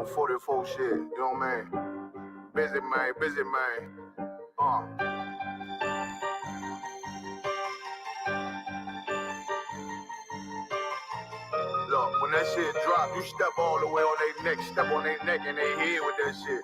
On 44 shit, you know what I mean? Busy man, busy man. Look, when that shit drop, you step all the way on their neck, step on their neck and they head with that shit.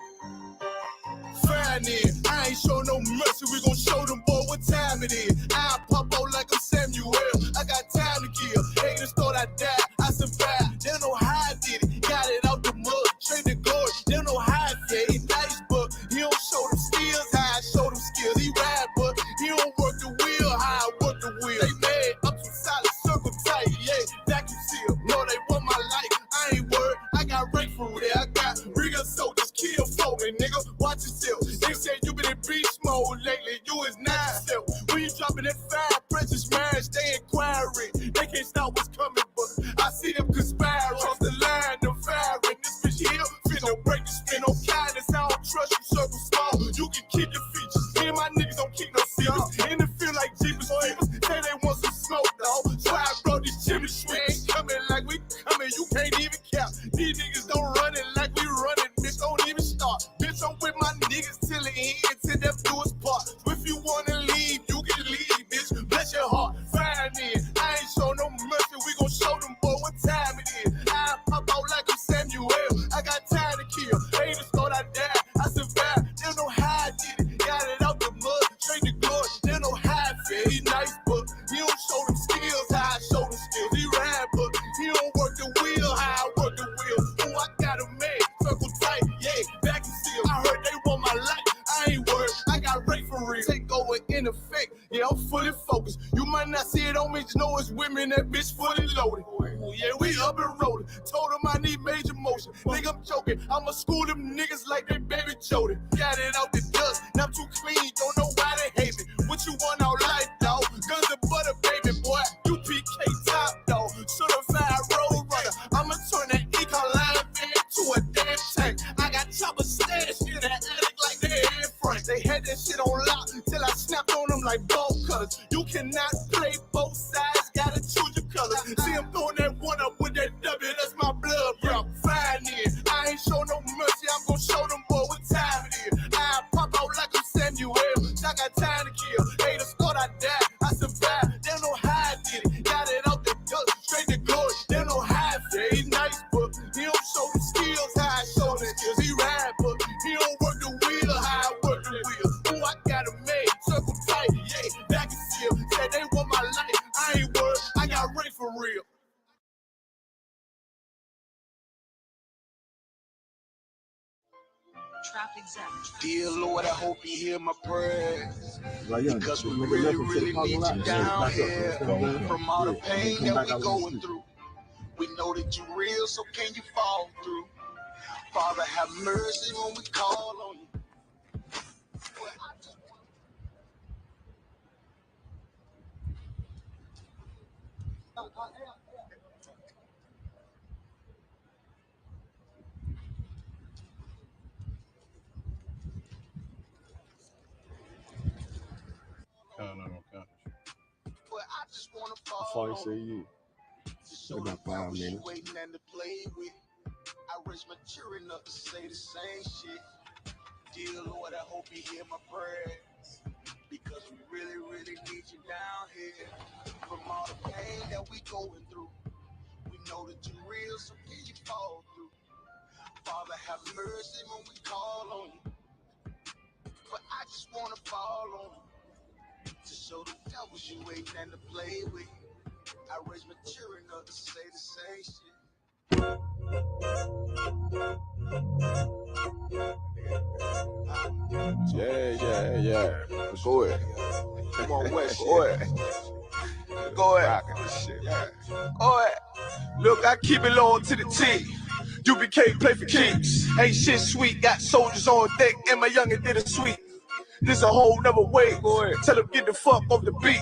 Fine then, I ain't show no mercy, we gon' show them boy what time it is. I pop out like I'm Samuel, I got time to kill. Haters thought I died, I survived. They don't know how I did it, got it out the mud, straight to glory. They don't know how I did it, nice, but he don't show them skills, how I show them skills. He ride, but he don't work the wheel, how I work the wheel. They mad, up some solid, circle tight, yeah, vacuum seal. No, they want my life, I ain't worried, I got rank for real. I got bigger soldiers, kill for me, nigga, watch yourself. They say you been in beast mode lately, you is not yourself. When you dropping that fire, pressure smash, they inquiring. They can't stop what's coming, but I see them conspiring. Cross the line, them firing. This bitch here, finna break the spin on kindness. I don't trust you, circle small. You can keep your features. Me and my niggas don't keep no secrets. And it feel like Jeepers Creepers. Say they want some smoke, dog. So I brought these chimney sweeps. Coming like we coming, you can't even count. These niggas don't run it like we running, bitch. Don't even start. Bitch, I'm with my niggas till the end, till them do us part. If you wanna leave, you can leave, bitch. Bless your heart, fine in. I ain't show no mercy, we gon' show them boy what time it is. I pop out like I'm Samuel, I got time to kill. Haters thought I died, I survived. They don't know how I did it, got it out the mud, straight to glory. They don't know how I feel. He nice, but he don't show them skills, how I show them skills. He ride, but he don't work the wheel, how I work the wheel. Ooh, I got a man, circle tight, yeah, back and seal. I heard they want my life, I ain't worried, I got rate for real. Take over in effect, yeah, I'm fully focused. You might not see it on me, just know it's women, that bitch fully loaded. Ooh, yeah, we up and rolling. Told them I need major motion. Think I'm joking, I'ma school them niggas like they baby Jody. Got it out the dust, now I'm too clean, don't know why they hate me. What you want out life, dog? Guns and butter, baby boy. You PK top, dog. Certified road runner. I'ma turn that econ line van to a damn tank. I got choppers stashed in that attic like they in front. They had that shit on lock till I snapped on them like bolt cutters. You cannot play both sides, gotta choose your colors. See I'm throwing that one up with that W, that's my blood, bro. Fine in. I ain't show no mercy, I'm gonna show them boy what time it is. I pop out like I'm Samuel, I got time to kill. Haters thought I died, I survived. They don't know how I did it, got it out the dust, straight to glory. They don't know how I feel. He nice, but he don't show the skills, how I show the skills. He ride, but he don't work the wheel, how I work the wheel. Ooh, I got a made, circle tight, yeah, back and seal. Said they want my life, I ain't worried, I got rate for real. Dear Lord, I hope you hear my prayers. Because we really, really need you down here. From all the pain that we're going through, we know that you're real, so can you fall through? Father, have mercy when we call on you. Before I say you, about 5 minutes. Waiting and to play with. I raise my children up to say the same shit. Dear Lord, I hope you hear my prayers. Because we really, really need you down here. From all the pain that we going through, we know that you're real, so can you fall through? Father, have mercy when we call on you. But I just wanna fall on you. To show the devils you ain't nothing to play with. I raise my children up to say the same shit. Yeah. Go ahead. Come on, West. Go ahead. Go ahead. Go ahead. Look, I keep it low to the T. UBK play for keeps. Ain't shit sweet. Got soldiers on deck, and my youngin' did a sweep. This a whole nother way. Tell him get the fuck off the beach.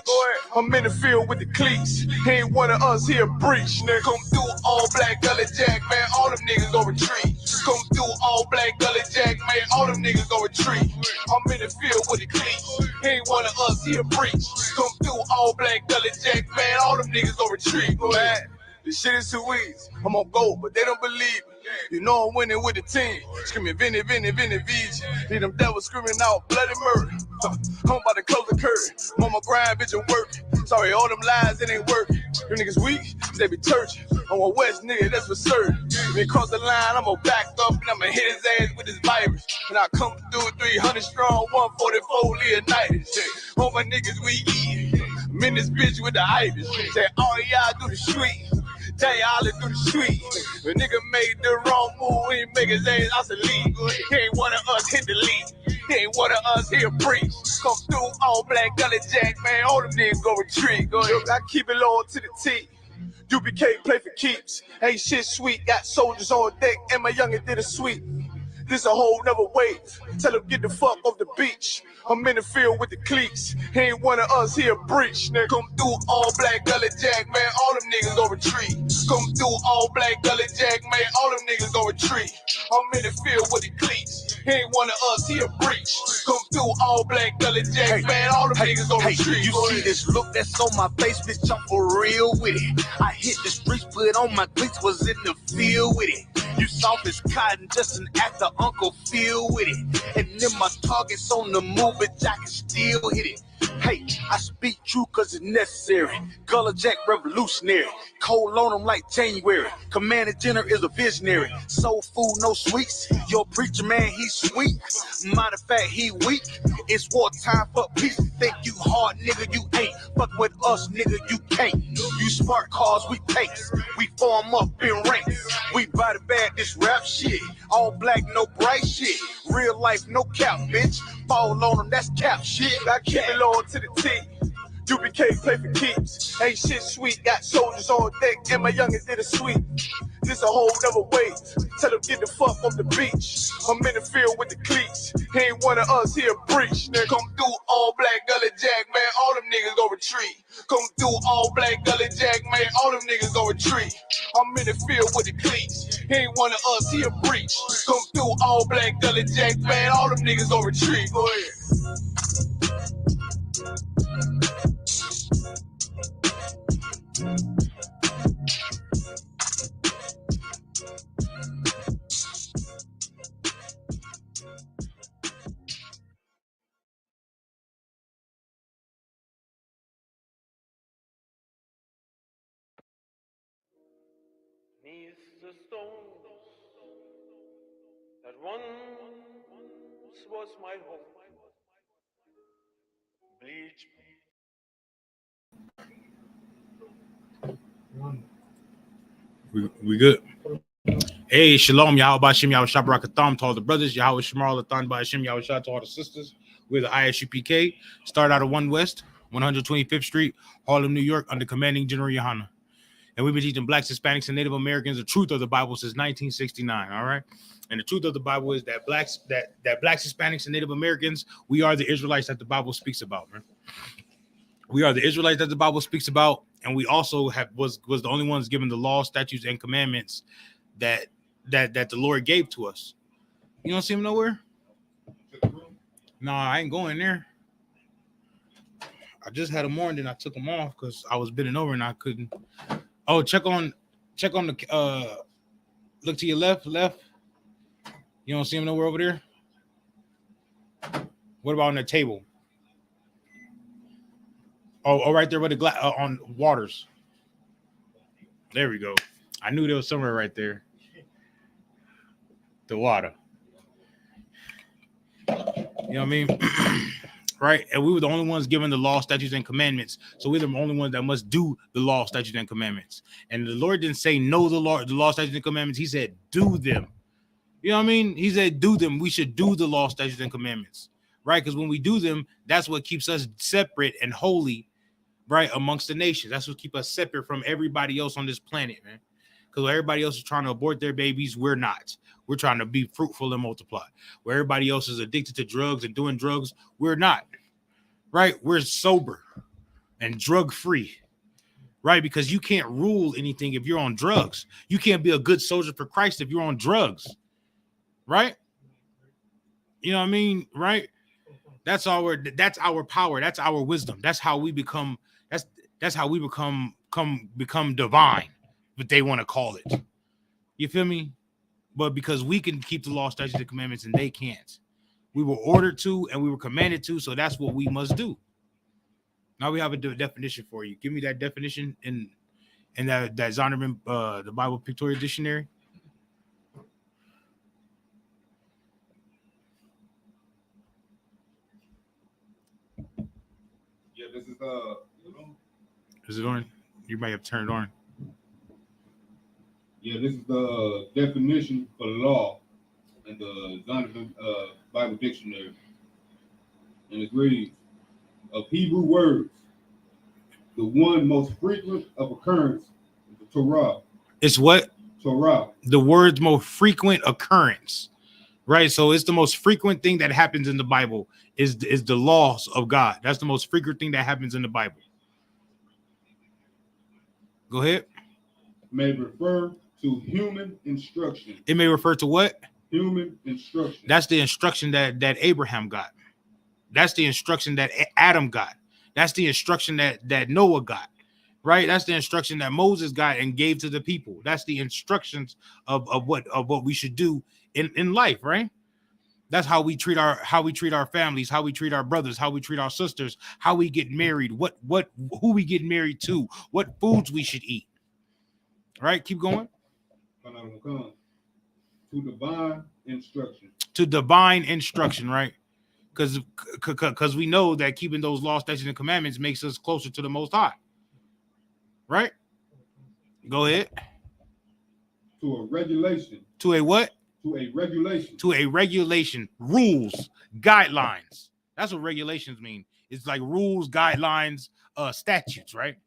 I'm in the field with the cleats. He ain't one of us here breach. Nigga, come through all black gully jack, man. All them niggas go retreat. Come through all black gully jack, man. All them niggas go retreat. I'm in the field with the cleats. He ain't one of us here breach. Come through all black gully jack, man. All them niggas go retreat. Man, this shit is too easy. I'm on go, but they don't believe me. You know I'm winning with the team. Screaming Vinny, Vinny, Vinny, VG. Need them devils screaming out bloody murder. I'm about to close the curtain. Mama grind, bitch, and work. Sorry, all them lies, it ain't working. You niggas weak, they be church. I'm a West nigga, that's for certain. If he cross the line, I'ma back up and I'ma hit his ass with this virus. And I come through 300 strong, 144 Leonidas. All my niggas we eat. I'm in this bitch with the itis. Say all y'all do the street. Tell y'all to do the street. The nigga made the wrong move, he make his ass out the league. He ain't one of us hit the league. He ain't one of us here preach. Come through all black gully jack, man. All them niggas go retreat. Go ahead. Look, I keep it low to the T. UBK play for keeps. Ain't shit sweet. Got soldiers on deck, and my youngin' did a sweep. This a whole nother wave. Tell him get the fuck off the beach. I'm in the field with the cleats. He ain't one of us here breach. Nigga, come through all black gully jack, man. All them niggas go retreat. Come through all black gully jack, man. All them niggas go retreat. I'm in the field with the cleats. He ain't one of us here breach. Come through all black gully jack, man. All them niggas go retreat. You see this look that's on my face, bitch? I'm for real with it. I hit the streets, put on my cleats, was in the field with it. You soft as cotton, just an actor, Uncle Phil with it. And then my target's on the move, but I can still hit it. Hey, I speak true cause it's necessary. Gullah Jack revolutionary. Cold on them like January. Commander General is a visionary. Soul food, no sweets. Your preacher man, he's sweet. Matter of fact, he weak. It's wartime for peace. Think you hard, nigga, you ain't. Fuck with us, nigga, you can't. You smart cars, we tanks. We form up in ranks. We body bag this rap shit. All black, no bright shit. Real life, no cap, bitch. Fall on them, that's cap shit. I keep it low to the T. UBK play for keeps. Ain't shit sweet. Got soldiers on deck, and my youngin' did a sweep. This a whole nother wave. Tell them get the fuck off the beach. I'm in the field with the cleats. He ain't one of us here breach. Nigga, come through all black gully jack, man. All them niggas go retreat. Come through all black gully jack, man. All them niggas go retreat. I'm in the field with the cleats. He ain't one of us here breach. Come through all black gully jack, man. All them niggas go retreat. Go ahead. Neath the stones that once was my home, bleach. We good. Hey, shalom, Yahweh Bashim, Yahweh Shabbarakatham to all the brothers, Yahweh Shemar Lathan Bashim, Yahweh Shah to all the sisters. We're the ISUPK, start out of 1 West, 125th Street, Harlem, New York, under commanding General Yohana. And we've been teaching blacks, Hispanics, and Native Americans the truth of the Bible since 1969. All right. And the truth of the Bible is that blacks, Hispanics, and Native Americans, we are the Israelites that the Bible speaks about, man. We are the Israelites that the Bible speaks about, and we also was the only ones given the law, statutes, and commandments that the Lord gave to us. You don't see him nowhere? No, I ain't going there. I just had them on, then I took them off because I was bending over and I couldn't. Oh, check on the look to your left. You don't see him nowhere over there? What about on the table? Oh, right there with the glass on waters. There we go. I knew there was somewhere right there. The water. You know what I mean? Right? And we were the only ones given the law, statutes, and commandments. So we're the only ones that must do the law, statutes, and commandments. And the Lord didn't say know the law, statutes, and commandments. He said do them. You know what I mean? He said do them. We should do the law, statutes, and commandments. Right? Because when we do them, that's what keeps us separate and holy, right, amongst the nations. That's what keeps us separate from everybody else on this planet, man. Because everybody else is trying to abort their babies, we're not. We're trying to be fruitful and multiply. Where everybody else is addicted to drugs and doing drugs, we're not. Right? We're sober and drug-free. Right? Because you can't rule anything if you're on drugs. You can't be a good soldier for Christ if you're on drugs. Right? You know what I mean? Right? That's our power. That's our wisdom. That's how we become. That's how we become divine, what they want to call it. You feel me? but because we can keep the law, statutes, and commandments, and they can't. We were ordered to, and we were commanded to, so that's what we must do. Now we have a definition for you. Give me that definition in that Zondervan, the Bible Pictorial Dictionary. Yeah, this is Is it on? You might have turned on. Yeah, this is the definition for law in the Zondervan Bible Dictionary. And it reads, of Hebrew words, the one most frequent of occurrence is the Torah. It's what? Torah. The word's most frequent occurrence, right? So it's the most frequent thing that happens in the Bible is the laws of God. That's the most frequent thing that happens in the Bible. Go ahead. May refer to human instruction. It may refer to what? Human instruction. That's the instruction that Abraham got. That's the instruction that Adam got. That's the instruction that Noah got, right? That's the instruction that Moses got and gave to the people. That's the instructions of what we should do in life, right? That's how we treat our families, how we treat our brothers, how we treat our sisters, how we get married, who we get married to, what foods we should eat. All right, keep going. To divine instruction. To divine instruction, right? Because we know that keeping those laws, statutes, and commandments makes us closer to the Most High, right? Go ahead. To a regulation. To a what? To a regulation. To a regulation. Rules, guidelines. That's what regulations mean. It's like rules, guidelines, statutes, right?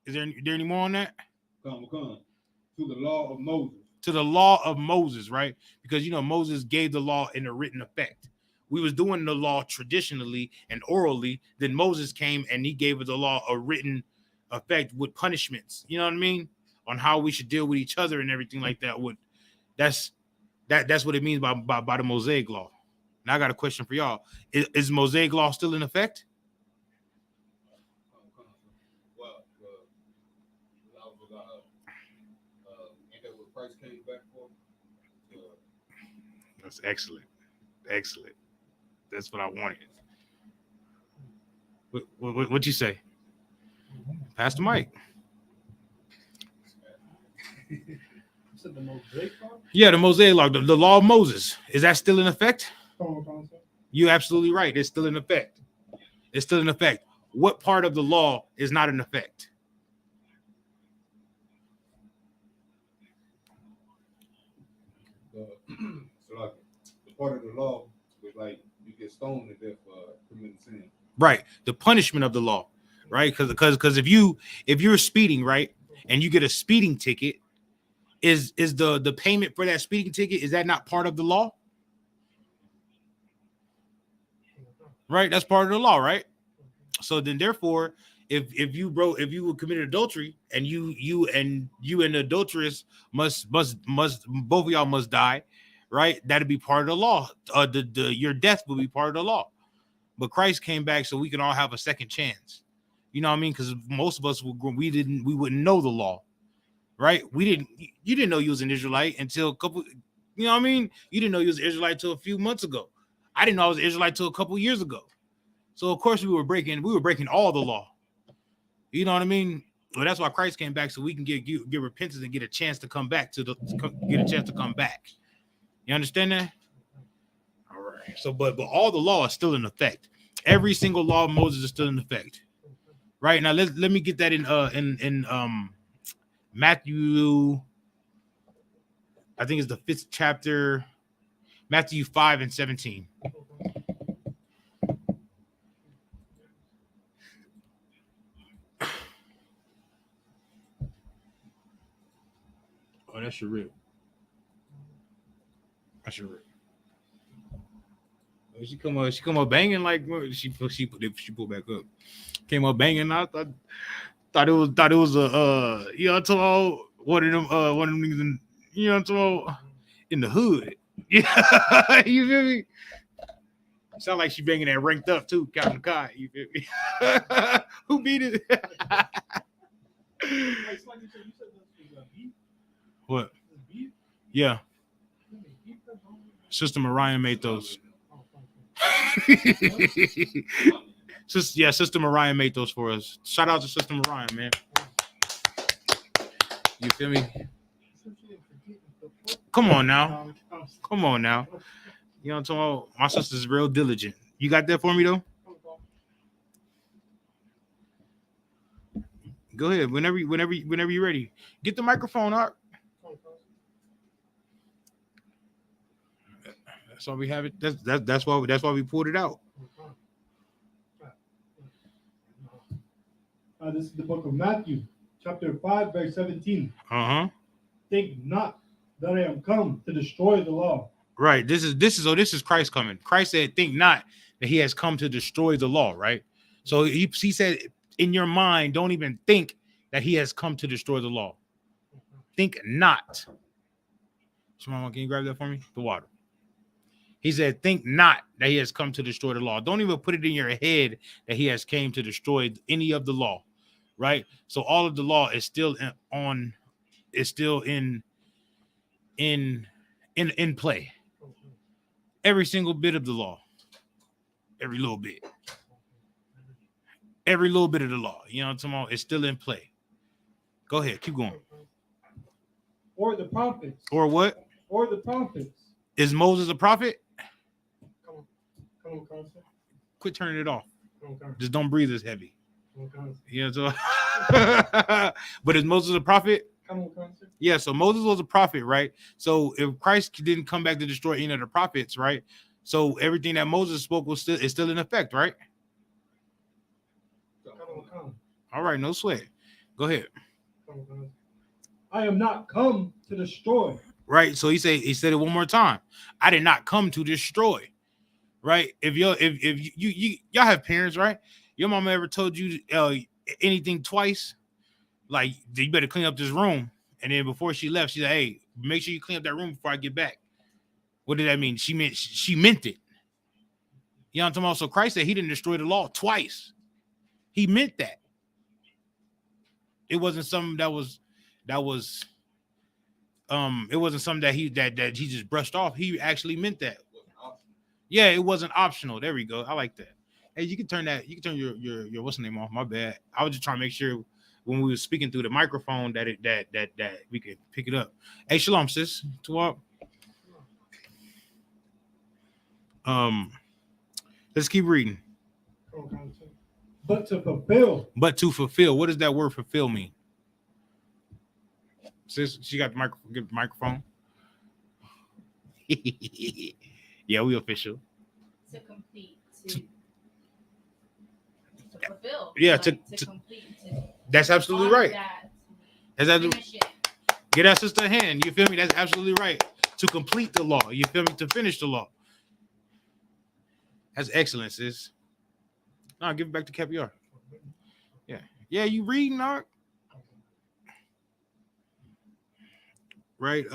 Is there any more on that? Come. To the law of Moses. To the law of Moses, right? Because Moses gave the law in a written effect. We was doing the law traditionally and orally. Then Moses came and he gave the law a written effect with punishments. You know what I mean? On how we should deal with each other and everything like that. That's what it means by the Mosaic law. Now I got a question for y'all. Is Mosaic law still in effect? Well, ain't that what Christ came back for? That's excellent. Excellent. That's what I wanted. What'd you say? Pass the mic. The Mosaic law? Yeah, the Mosaic law, the law of Moses. Is that still in effect? You're absolutely right. It's still in effect. It's still in effect. What part of the law is not in effect? The part of the law was like you get stoned to death for committing sin. Right. The punishment of the law, right? Because if you're speeding, right, and you get a speeding ticket, is the payment for that speeding ticket, is that not part of the law? Right? That's part of the law, right? So then therefore, if you would commit adultery and you and the adulteress must both of y'all must die, right? That'd be part of the law. Your death will be part of the law. But Christ came back so we can all have a second chance. You know what I mean? Because most of us we wouldn't know the law, right? You didn't know you was an Israelite until a couple, you know what I mean? You didn't know you was an Israelite till a few months ago. I didn't know I was an Israelite till a couple years ago. So of course we were breaking all the law. You know what I mean? Well, that's why Christ came back so we can get repentance and get a chance to come back come back. You understand that? All right. So, but all the law is still in effect. Every single law of Moses is still in effect. Right now, let me get that in Matthew. I think it's the 5th chapter, Matthew 5:17. Oh, that's your rip. That's your rip. She come up banging like she pulled back up. Came up banging. I thought it was a I'm talking about one of them niggas in, I'm talking about in the hood. Yeah, you feel me? Sound like she banging that ranked up too, Captain Kai. You feel me? Who beat it? What? Yeah. Sister Mariah made those. Sister Mariah made those for us. Shout out to Sister Mariah, man. You feel me? Come on now. Come on now. You know what I'm talking about? My sister's real diligent. You got that for me though? Go ahead. Whenever you're ready. Get the microphone up. That's why we have it. That's why we pulled it out. This is the book of Matthew, chapter 5, verse 17. Think not that I am come to destroy the law. Right. This is Christ coming. Christ said, think not that he has come to destroy the law, right? So he said, in your mind, don't even think that he has come to destroy the law. Think not. Shimon, can you grab that for me? The water. He said, think not that he has come to destroy the law. Don't even put it in your head that he has came to destroy any of the law, right? So all of the law is still in play. Every single bit of the law. Every little bit. Every little bit of the law. You know what I'm talking about? It's still in play. Go ahead. Keep going. Or the prophets. Or what? Or the prophets. Is Moses a prophet? Come on, Constance. Quit turning it off. Come on, Constance. Just don't breathe as heavy. Come on, Constance. You know what I'm saying? But is Moses a prophet? Come on, Constance. Yeah, so Moses was a prophet, right? So if Christ didn't come back to destroy any of the prophets, right? So everything that Moses spoke is still in effect, right? Come. All right, no sweat. Go ahead. Come. I am not come to destroy. Right. So he said it one more time. I did not come to destroy. Right. If y'all have parents, right? Your mama ever told you anything twice? Like, you better clean up this room. And then before she left, she said, hey, make sure you clean up that room before I get back. What did that mean? She meant it. You know what I'm talking about? So Christ said he didn't destroy the law twice. He meant that. It wasn't something that was it wasn't something that he just brushed off. He actually meant that. Yeah, it wasn't optional. There we go. I like that. Hey, you can turn your what's the name off. My bad. I was just trying to make sure when we were speaking through the microphone that we could pick it up. Hey, shalom, sis. To let's keep reading. But to fulfill. But to fulfill. What does that word fulfill mean? Sis, she got the microphone. Get the microphone. Yeah, we official. To complete. To fulfill. Yeah, like, to complete. That's absolutely right. Finish it. Get that sister a hand. You feel me? That's absolutely right. To complete the law. You feel me? To finish the law. That's excellent, sis. No, give it back to Capiar. Yeah. Yeah, you reading, Narc? Right.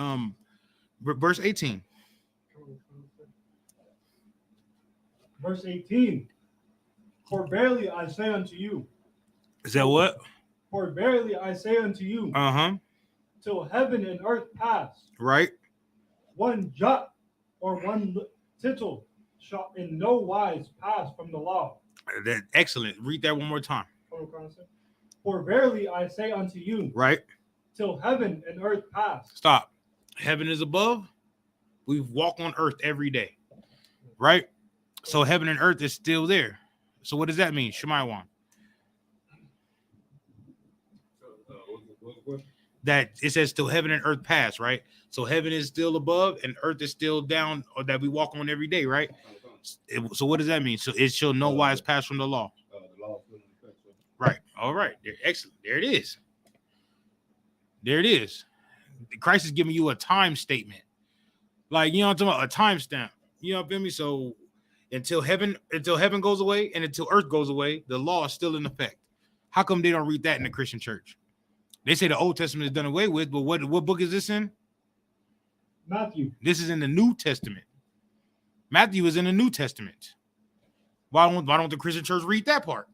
Verse 18. Verse 18. For verily I say unto you. Is that what? For verily I say unto you. Till heaven and earth pass. Right. One jot or one tittle shall in no wise pass from the law. That excellent. Read that one more time. For verily I say unto you. Right. Till heaven and earth pass. Stop. Heaven is above. We walk on earth every day. Right? So heaven and earth is still there. So what does that mean? Shemaiwan. That it says till heaven and earth pass, right? So heaven is still above and earth is still down, or that we walk on every day, right? So what does that mean? So it shall no wise pass from the law. Right. All right. Excellent. There it is. There it is. Christ is giving you a time statement. Like, you know what I'm talking about? A timestamp. You know what I mean? So until heaven goes away and until earth goes away, the law is still in effect. How come they don't read that in the Christian church? They say the Old Testament is done away with, but what book is this in? Matthew. This is in the New Testament. Matthew is in the New Testament. Why don't the Christian church read that part?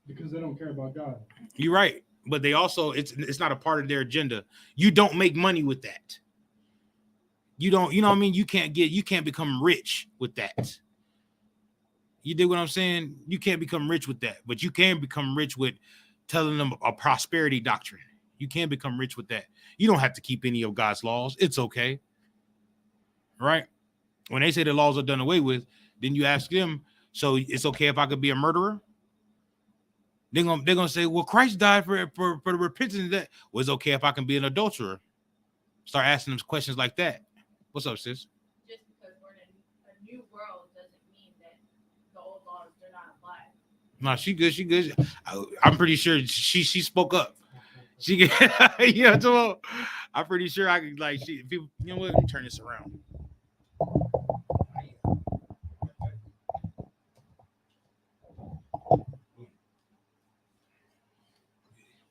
Because they don't care about God. You're right. but they also it's not a part of their agenda. You don't make money with that. You don't, you know what I mean? You can't become rich with that. You dig what I'm saying? You can't become rich with that, but you can become rich with telling them a prosperity doctrine. You can become rich with that. You don't have to keep any of God's laws. It's okay. Right? When they say the laws are done away with, then you ask them, so it's okay if I could be a murderer? They're gonna say, well, Christ died for the repentance of that. Well, it's okay if I can be an adulterer. Start asking them questions like that. What's up, sis? Just because we're in a new world doesn't mean that the old laws do not apply. No, she good. She good. I'm pretty sure she spoke up. She so I'm pretty sure I could people, you know what? Let me turn this around.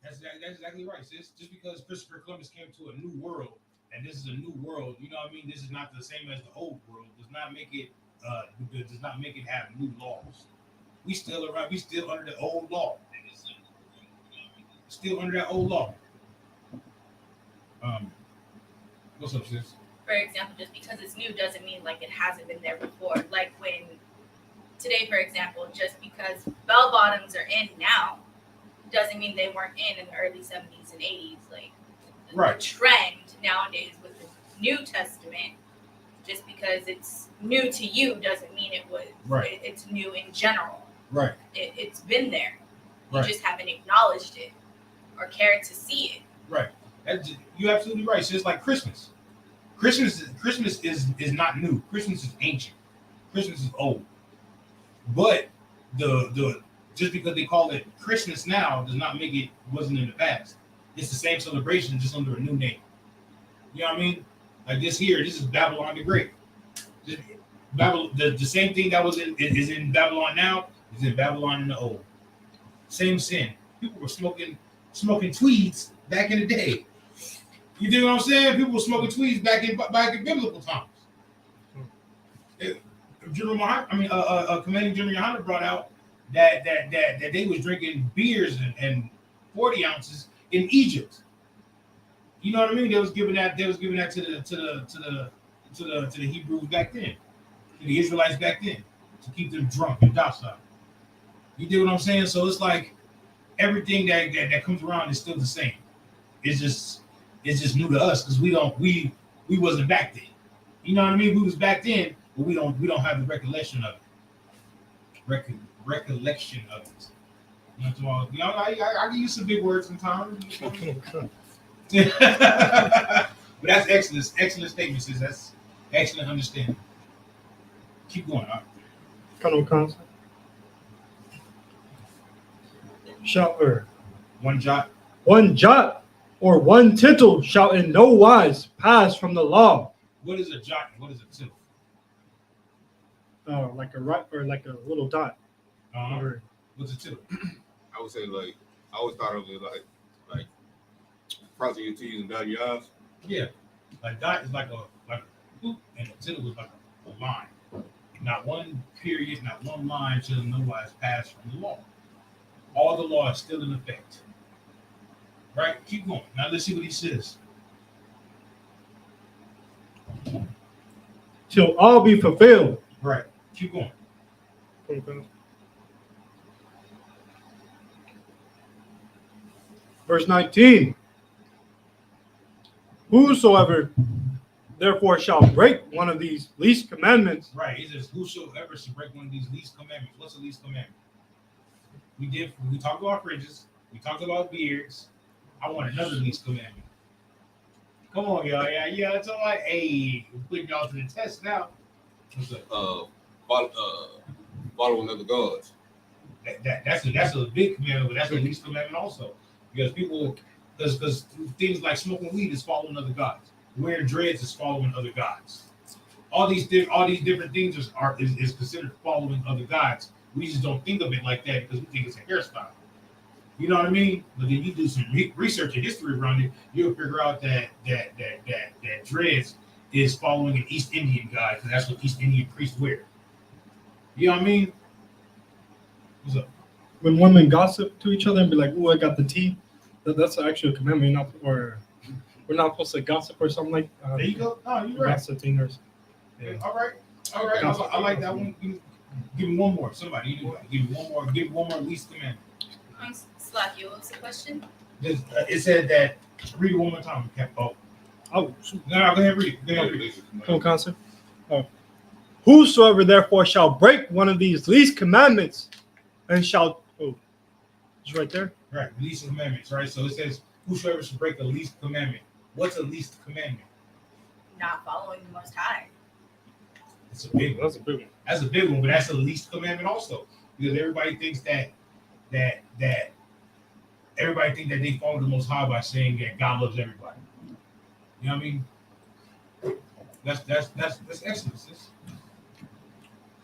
That's exactly right, sis. Just because Christopher Columbus came to a new world, and this is a new world, you know what I mean? This is not the same as the old world. Does not make it have new laws. We still around. We still under the old law. Still under that old law. What's up, sis? For example, just because it's new doesn't mean like it hasn't been there before. Like when today, for example, just because bell bottoms are in now doesn't mean they weren't in the early 70s and 80s. Like right. The trend nowadays with the New Testament, just because it's new to you doesn't mean it was. Right. It's new in general. Right. It's been there. You Right. just haven't acknowledged it or cared to see it. Right. You're absolutely right. So it's like Christmas. Christmas is not new. Christmas is ancient. Christmas is old. But the just because they call it Christmas now does not make it wasn't in the past. It's the same celebration, just under a new name. You know what I mean? Like this is Babylon the Great. The same thing that is in Babylon now is in Babylon in the old. Same sin. People were smoking tweeds back in the day. You dig what I'm saying? People were smoking tweeds back in biblical times. Commanding General Yohana brought out that they was drinking beers and 40 ounces in Egypt. You know what I mean? They was giving that to the Hebrews back then, to the Israelites back then, to keep them drunk and docile. You dig what I'm saying? So it's like everything that comes around is still the same. It's just new to us because we wasn't back then. You know what I mean? We was back then, but we don't have the recollection of it. Recollection of it. You know, I can use some big words sometimes. But that's excellent statement, sis. That's excellent understanding. Keep going. Concept. Shall one jot or one tittle shall in no wise pass from the law. What is a jot and what is a tittle? Like a right or like a little dot. What's a tittle? I would say I always thought of it like crossing your T's and dotting your I's. Yeah, a dot is like a hoop, and a tittle is like a line. Not one period, not one line shall in no wise pass from the law. All the law is still in effect. Right? Keep going. Now let's see what he says. Till all be fulfilled. Right. Keep going. Verse 19. Whosoever therefore shall break one of these least commandments. Right. He says, whosoever shall break one of these least commandments. What's the least commandment? We talked about fringes. We talked about beards. I want another least commandment. Come on, y'all. Yeah. That's all right. Hey, we're putting y'all to the test now. What's up? Following other gods. That's a big commandment, but that's the least commandment also. Because things like smoking weed is following other gods. Wearing dreads is following other gods. All these different things is considered following other gods. We just don't think of it like that because we think it's a hairstyle. You know what I mean? But then you do some research and history around it, you'll figure out that dreads is following an East Indian god because that's what East Indian priests wear. You know what I mean? What's up? When women gossip to each other and be like, "Oh, I got the tea." That's actually a commandment. We're not supposed to gossip or something like. There you go. Oh, you're right. Gossiping or. Yeah. All right. I like that one. Give me one more. Somebody, give me one more. Give me one more least commandment. Slacky, what was the question? It said that. Read it one more time. Oh, no, go ahead, read it. Go ahead, read it. Come, concept. Oh. Whosoever therefore shall break one of these least commandments, and shall it's right there. Right, least commandments. Right, so it says whosoever should break the least commandment. What's a least commandment? Not following the Most High. It's a big one. That's a big one. That's a big one, but that's the least commandment also, because everybody thinks that everybody think that they follow the Most High by saying that God loves everybody. You know what I mean? That's excellence.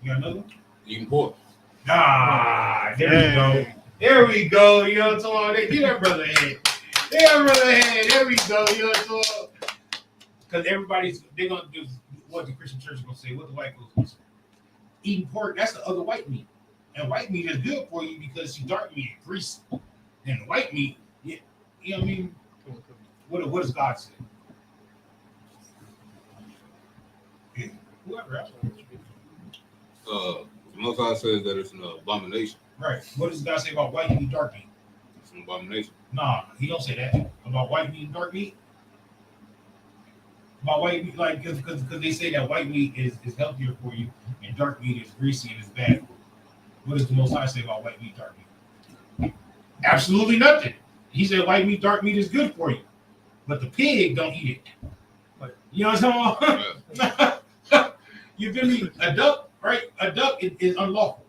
You got another one? Eating pork. Ah, there we go. There we go. You know what I'm talking about? Give that brother a head. There we go. You know what I'm talking about? Because they're gonna do what the Christian church is gonna say, what the white folks gonna say. Eating pork, that's the other white meat. And white meat is good for you because you dark meat and greasy. And white meat, you know what I mean? What does God say? Yeah. Whoever else. The Most High says that it's an abomination. Right. What does God say about white meat and dark meat? It's an abomination. Nah, he don't say that about white meat and dark meat. About white meat, like because they say that white meat is healthier for you and dark meat is greasy and is bad for you. What does the Most High say about white meat, dark meat? Absolutely nothing. He said white meat, dark meat is good for you, but the pig don't eat it. You know what I'm talking about? You feel me? A duck, right? A duck is unlawful.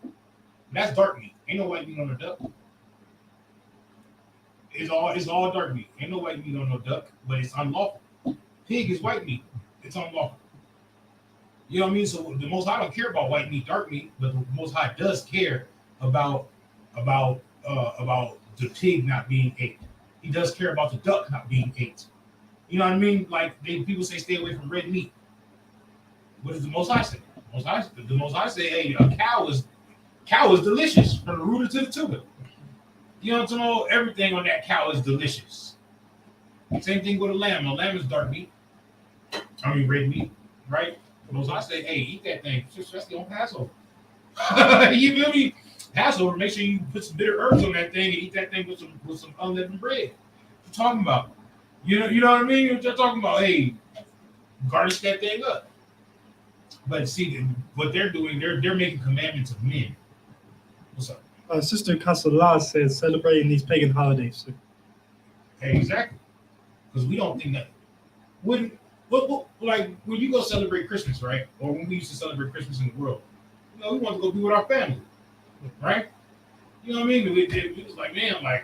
That's dark meat. Ain't no white meat on a duck. It's all dark meat. Ain't no white meat on no duck, but it's unlawful. Pig is white meat. It's unlawful. You know what I mean? So the Most High don't care about white meat, dark meat, but the Most High does care about the pig not being ate. He does care about the duck not being ate. You know what I mean? Like people say, stay away from red meat. What does the Most High say? The Most High say, hey, a cow is delicious from the rooter to the tuber. You know what I'm talking about? Everything on that cow is delicious. Same thing with a lamb. A lamb is dark meat. I mean red meat, right? The Most High say, hey, eat that thing, especially on Passover. You feel me? Passover, make sure you put some bitter herbs on that thing and eat that thing with some unleavened bread. What you talking about? You know what I mean? They're talking about, hey, garnish that thing up. But see, what they're doing, they're making commandments of men. What's up? Sister Castellar says celebrating these pagan holidays. Hey, exactly. Because we don't think that when you go celebrate Christmas, right? Or when we used to celebrate Christmas in the world, we want to go be with our family, right? You know what I mean? We was like, man, like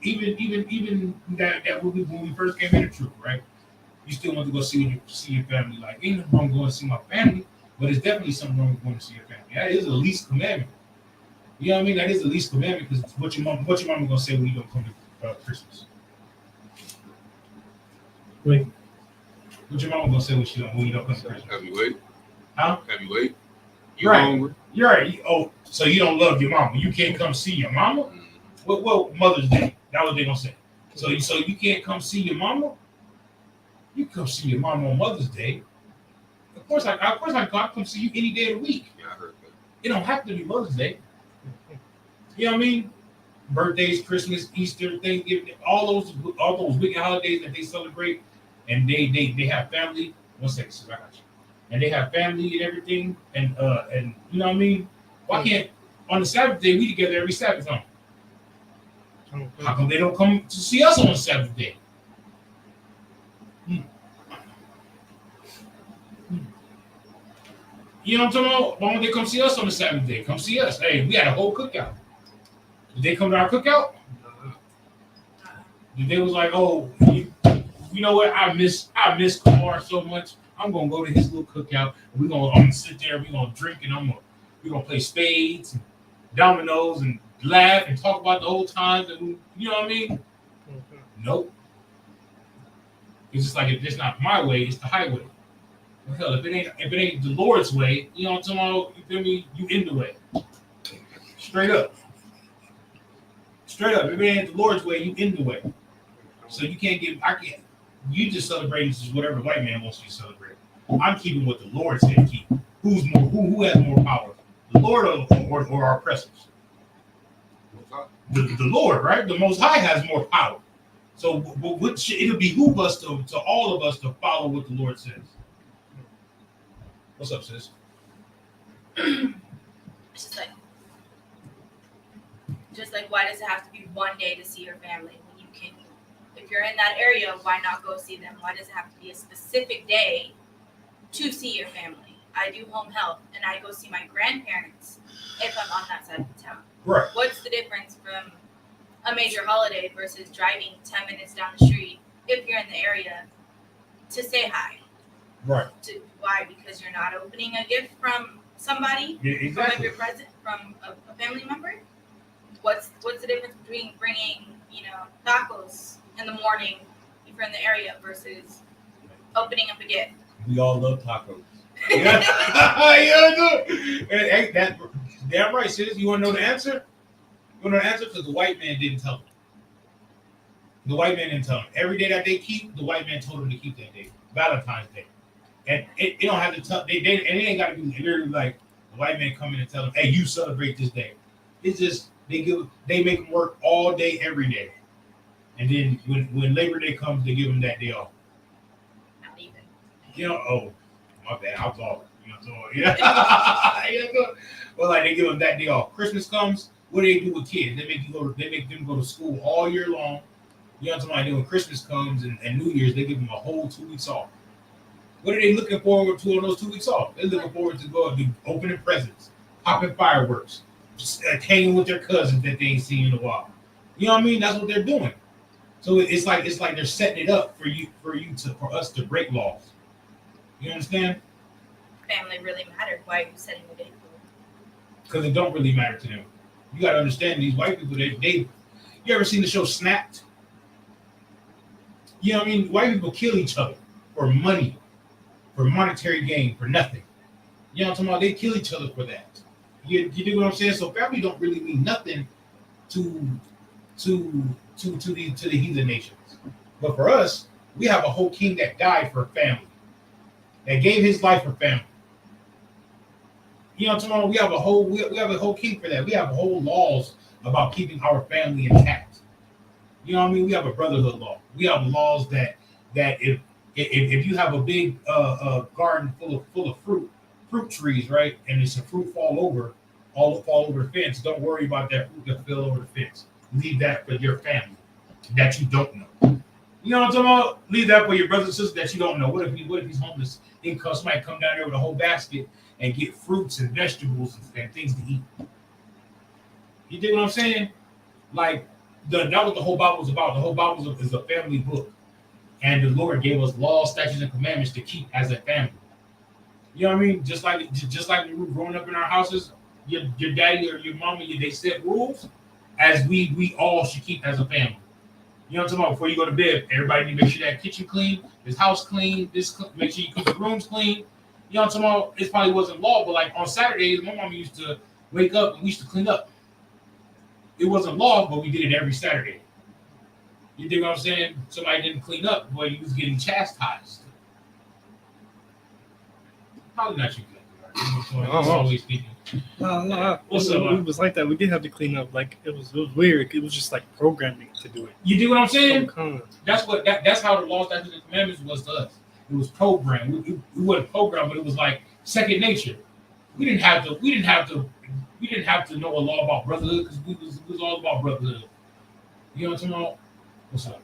even that when we first came into truth, right? You still want to go see your family. Like, ain't nothing wrong going to see my family, but it's definitely something wrong with going to see your family. That is the least commandment. You know what I mean? That is the least commandment because what your mama gonna say when you don't come to Christmas? Wait. What your mama gonna say when you don't come to Christmas? Have you wait? Huh? Have you wait? You right. hungry? You're right. Oh, so you don't love your mama? You can't come see your mama? Well, Mother's Day. That's what they gonna say. So you can't come see your mama? You come see your mama on Mother's Day. Of course I come see you any day of the week. Yeah, I heard that. It don't have to be Mother's Day. You know what I mean? Birthdays, Christmas, Easter, Thanksgiving, all those wicked holidays that they celebrate, and they have family. One second, so I got you. And they have family and everything, and you know what I mean? Why can't on the Sabbath day we together every Sabbath? How come they don't come to see us on the Sabbath day? You know what I'm talking about? Why don't they come see us on the Sabbath day? Come see us. Hey, we had a whole cookout. Did they come to our cookout? They was like, oh, you know what? I miss Kamar so much. I'm gonna go to his little cookout. And I'm gonna sit there. We're gonna drink and we're gonna play spades and dominoes and laugh and talk about the old times. And you know what I mean? Nope. It's just like it's not my way. It's the highway. Well, hell, if it ain't the Lord's way, you know what I'm talking about? You feel me? You in the way. Straight up. Straight up, if it ain't the Lord's way, you in the way. So you can't get. I can't. You just celebrating just whatever white man wants you to celebrate. I'm keeping what the Lord said to keep. Who's more? Who has more power? The Lord or our oppressors? The Lord, right? The Most High has more power. So it'll behoove us to all of us to follow what the Lord says. What's up, sis? It's just like why does it have to be one day to see your family when you can, if you're in that area, why not go see them? Why does it have to be a specific day to see your family? I do home health and I go see my grandparents if I'm on that side of the town. Right. What's the difference from a major holiday versus driving 10 minutes down the street if you're in the area to say hi? Right. Why? Because you're not opening a gift from somebody, Yeah, exactly. from your present, from a family member. What's the difference between bringing tacos in the morning if you're in the area versus opening up a gift? We all love tacos. Yeah, hey, that damn right, sis. You want to know the answer? You want to know the answer? Because the white man didn't tell them. The white man didn't tell them. Every day that they keep, the white man told them to keep that day, Valentine's Day. And it don't have to tell. They ain't got to be literally like the white man come in and tell them, "Hey, you celebrate this day." It's just they make them work all day, every day, and then when Labor Day comes, they give them that day off. Not even. Oh, my bad. I was all, yeah. Well, like they give them that day off. Christmas comes. What do they do with kids? They make them go to school all year long. You know what I'm talking about? When Christmas comes and New Year's, they give them a whole 2 weeks off. What are they looking forward to on those 2 weeks off? They're looking forward to go and opening presents, popping fireworks, just hanging with their cousins that they ain't seen in a while. You know what I mean? That's what they're doing. So it's like they're setting it up for us to break laws. You understand? Family really mattered. Why are you setting the date for it? Because it don't really matter to them. You got to understand these white people. They you ever seen the show Snapped? You know what I mean? White people kill each other for money, for monetary gain, for nothing. You know what I'm talking about? They kill each other for that. You do what I'm saying? So family don't really mean nothing to the heathen nations. But for us, we have a whole king that died for family, that gave his life for family. You know what I'm talking about? We have a whole king for that. We have whole laws about keeping our family intact. You know what I mean? We have a brotherhood law. We have laws that if you have a big garden full of fruit trees, right, and it's a fruit fall over the fence, don't worry about that fruit that fell over the fence. Leave that for your family that you don't know. You know what I'm talking about? Leave that for your brothers and sisters that you don't know. What if he's homeless? Somebody come down there with a whole basket and get fruits and vegetables and things to eat. You dig what I'm saying? Like that what the whole Bible is about. The whole Bible is a family book. And the Lord gave us laws, statutes, and commandments to keep as a family. You know what I mean? Just like when we were growing up in our houses, your daddy or your mama, they set rules as we all should keep as a family. You know what I'm talking about? Before you go to bed, everybody need to make sure that kitchen clean, this house clean, make sure you keep the rooms clean. You know what I'm talking about? It probably wasn't law, but like on Saturdays, my mom used to wake up and we used to clean up. It wasn't law, but we did it every Saturday. You dig what I'm saying? Somebody didn't clean up, boy, he was getting chastised. Probably not you. Always thinking. No. It was like that. We did have to clean up. Like it was weird. It was just like programming to do it. You do what I'm saying? That's how the law, statutes, and commandments was to us. It was programmed. We wasn't programmed, but it was like second nature. We didn't have to know a law about brotherhood because it was all about brotherhood. You know what I'm talking about? What's up?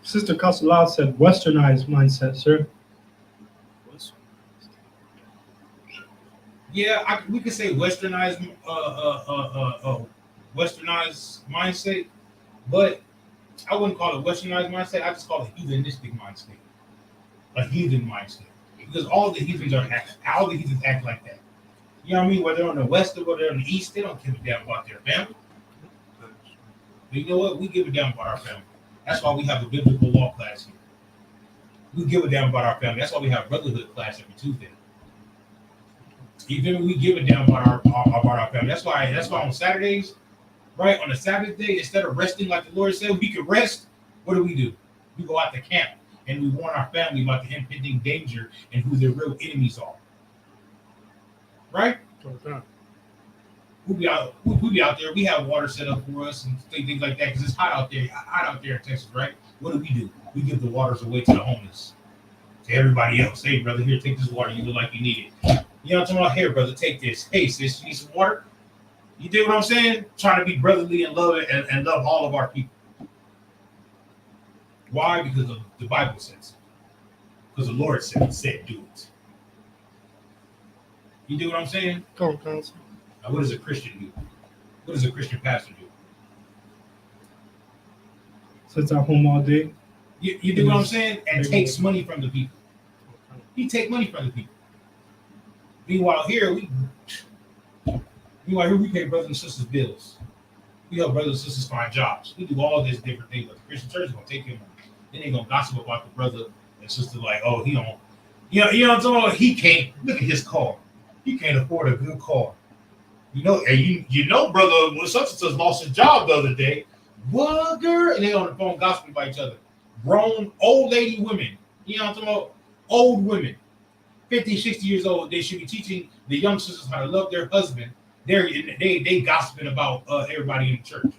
Sister Castellar said, "Westernized mindset, sir." Yeah, we could say westernized mindset, but I wouldn't call it westernized mindset. I just call it heathenistic mindset, a heathen mindset, because all the heathens act like that. You know what I mean? Whether they're on the west or whether they're on the east, they don't give a damn about their family. But you know what? We give a damn about our family. That's why we have a biblical law class here. We give a damn about our family. That's why we have brotherhood class every Tuesday. Even we give a damn about our family. That's why on Saturdays right? On the Sabbath day, instead of resting like the Lord said, we could rest. What do? We go out to camp and we warn our family about the impending danger and who their real enemies are. Right? Okay. We'll be out there. We have water set up for us and things like that because it's hot out there in Texas, right? What do? We give the waters away to the homeless, to everybody else. Hey, brother, here, take this water. You look like you need it. You know what I'm talking about? Here, brother, take this. Hey, sis, you need some water? You dig what I'm saying? Trying to be brotherly and love it and love all of our people. Why? Because the Bible says. Because the Lord said do it. You do what I'm saying? Come on, counsel. Now, what does a Christian do? What does a Christian pastor do? Sits at home all day. You do what I'm saying? And takes money from the people. He take money from the people. Meanwhile, here we pay brothers and sisters bills. We help brothers and sisters find jobs. We do all this different things. But the Christian church is gonna take him. Then they gonna gossip about the brother and sister like, oh, he don't. You know what I'm talking about? He can't. Look at his car. He can't afford a good car. You know, and you know, brother, when such and such lost his job the other day. What, girl? And they on the phone gossiping about each other. Grown old lady women. You know what I'm talking about? Old women. 50, 60 years old, they should be teaching the young sisters how to love their husband. They gossiping about everybody in the church.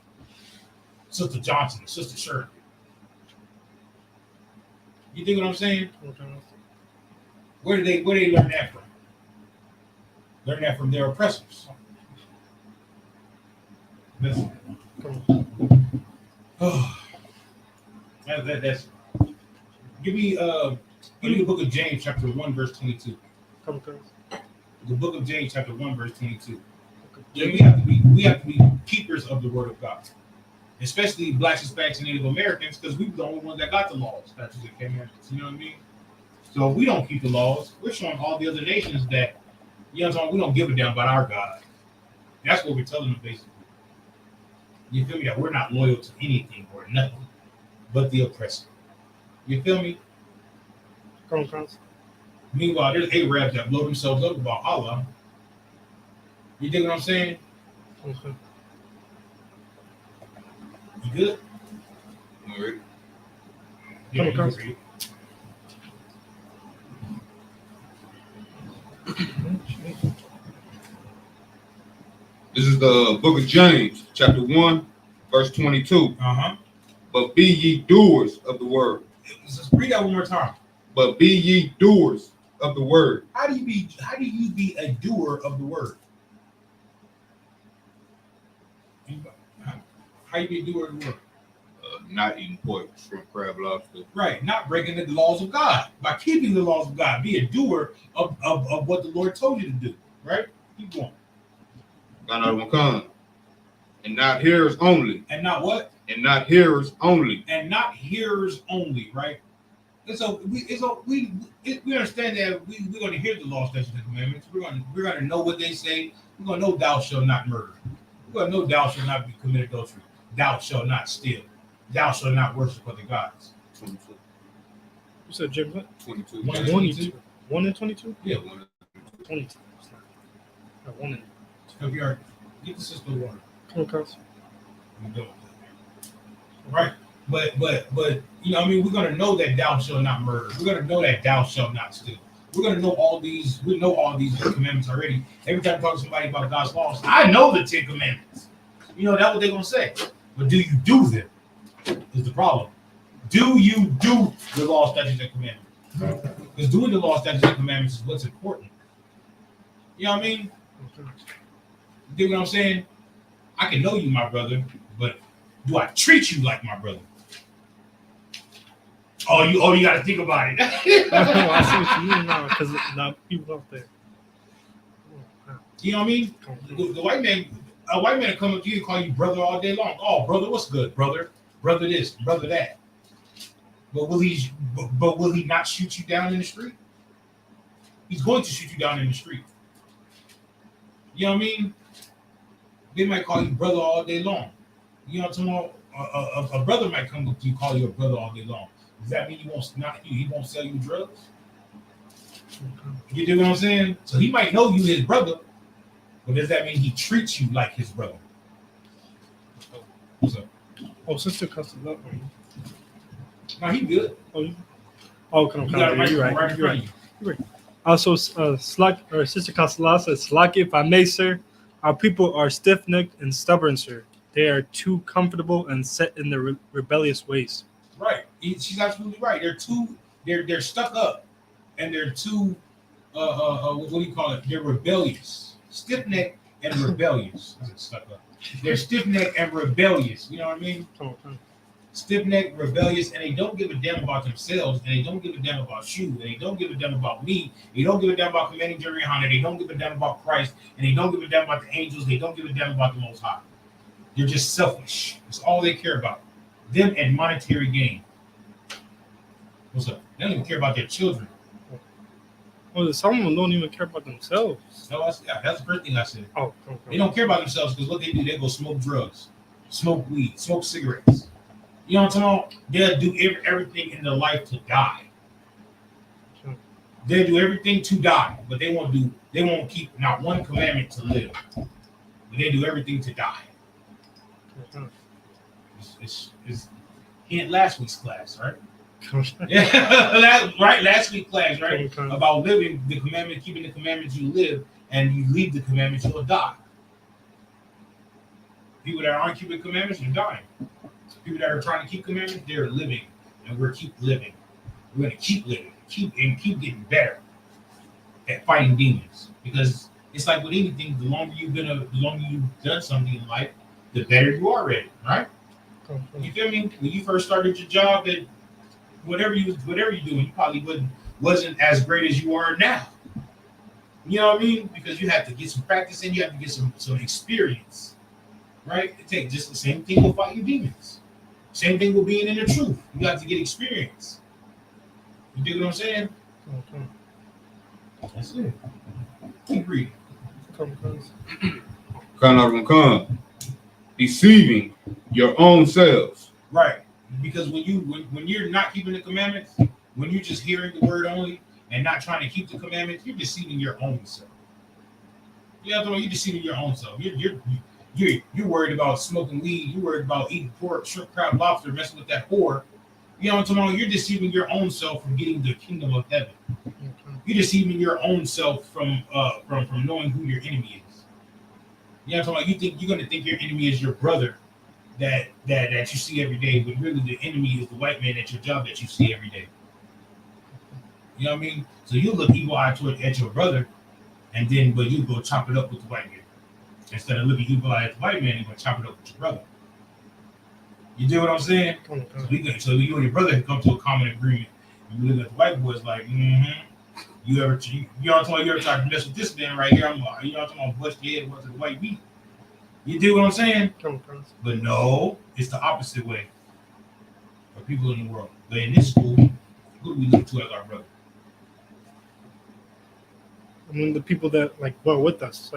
Sister Johnson, Sister Shirley. You think what I'm saying? Where did they learn that from? Learn that from their oppressors. Listen. Oh, that's. Give me the book of James, chapter 1, verse 22. The book of James, chapter 1, verse 22. Yeah, we have to be keepers of the word of God, especially Blacks, Hispanics, and Native Americans, because we were the only ones that got the laws, statutes, and commandments. You know what I mean? So if we don't keep the laws, we're showing all the other nations that, you know what I'm saying, we don't give a damn about our God. That's what we're telling them, basically. You feel me? That we're not loyal to anything or nothing but the oppressor. You feel me? Come on, counsel. Meanwhile, there's Arabs that blow themselves up about Allah. You dig what I'm saying? Okay. You good? All right. Yeah, Come on, you This is the book of James, chapter 1, verse 22. Uh-huh. But be ye doers of the word. Just read that one more time. But be ye doers of the word. How do you be a doer of the word? How you be a doer of the word? Not eating pork, shrimp, crab, lobster. Right, not breaking the laws of God. By keeping the laws of God, be a doer of what the Lord told you to do. Right? Keep going. Got another one coming. And not hearers only. And not what? And not hearers only. And not hearers only, right? And so we understand that we're going to hear the law, statutes, and commandments. We're going to know what they say. We're going to know thou shalt not murder. We're going to know thou shalt not be committed adultery. Thou shalt not steal. Thou shalt not worship other gods. 22. You said James what? 22. 1 and 22? 1 and 22? Yeah, 1 and 22. Not 1 and If you are, get the sister water. Come on, counsel. You don't. Right? But you know, I mean, we're gonna know that thou shalt not murder. We're gonna know that thou shalt not steal. We're gonna know all these. We know all these commandments already. Every time I talk to somebody about God's laws, I know the 10 commandments. You know, that's what they're gonna say. But do you do them? Is the problem. Do you do the law, statutes, and commandments? Because doing the law, statutes, and commandments is what's important. You know what I mean? You get what I'm saying? I can know you, my brother, but do I treat you like my brother? Oh, you got to think about it. I see what you mean now, because now people out there. You know what I mean? The white man, a white man will come up to you and call you brother all day long. Oh, brother, what's good, brother? Brother this, brother that. But will he not shoot you down in the street? He's going to shoot you down in the street. You know what I mean? They might call you brother all day long. You know what I'm talking about? A brother might come up to you, call you a brother all day long. Does that mean he won't sell you drugs? You do what I'm saying? So he might know you his brother, but does that mean he treats you like his brother? What's up? Oh, Sister Costello. No, he good. Come You got a on. microphone You're right right. in You're front right. of you. Also, Sister Costello says, Slaki, if I may, sir, our people are stiff-necked and stubborn, sir. They are too comfortable and set in their rebellious ways. Right. She's absolutely right. They're stuck up, and they're too what do you call it? They're rebellious, stiff necked and rebellious. I said stuck up. They're stiff necked and rebellious. You know what I mean? Stiff necked, rebellious, and they don't give a damn about themselves, and they don't give a damn about you, and they don't give a damn about me. They don't give a damn about commanding Jerry Hunter. They don't give a damn about Christ, and they don't give a damn about the angels. They don't give a damn about the Most High. They're just selfish. That's all they care about. Them and monetary gain. What's up? They don't even care about their children. Well, some of them don't even care about themselves. No, that's the first thing I said. Oh, They don't care about themselves because what they do, they go smoke drugs, smoke weed, smoke cigarettes. You know what I'm talking about? They'll do everything in their life to die. They'll do everything to die, but they won't keep not one commandment to live. But they do everything to die. It's in last week's class, right? Yeah, right. Last week's class, right? About living the commandment, keeping the commandments, you live, and you leave the commandments, you'll die. People that aren't keeping commandments are dying. People that are trying to keep commandments, they're living, and we're keep living. We're gonna keep living, keep getting better at fighting demons. Because it's like with anything, the longer you've done something in life, the better you are at it, right? You feel me? When you first started your job, that whatever you're doing, you probably wasn't as great as you are now. You know what I mean? Because you have to get some practice in, you have to get some experience, right? It takes just the same thing with fighting demons. Same thing with being in the truth. You have to get experience. You dig what I'm saying? That's it. Keep reading. Come. Deceiving your own selves. Right. Because when you're not keeping the commandments, when you're just hearing the word only and not trying to keep the commandments, you're deceiving your own self. You know what I mean? You're deceiving your own self. You're worried about smoking weed. You're worried about eating pork, shrimp, crab, lobster, messing with that whore. You know what I'm talking? You're deceiving your own self from getting the kingdom of heaven. You're deceiving your own self from knowing who your enemy is. You know what I'm talking? You're gonna think your enemy is your brother that you see every day, but really the enemy is the white man at your job that you see every day. You know what I mean? So you look evil eye at your brother, but you go chop it up with the white man. Instead of looking evil eye at the white man, you're gonna chop it up with your brother. You do what I'm saying? So you and your brother can come to a common agreement. And you look at the white boys like, You ever try to mess with this man right here? I'm gonna bust your head with the white meat. You do what I'm saying? But no, it's the opposite way for people in the world. But in this school, who do we look to as our brother? I mean, the people that were with us,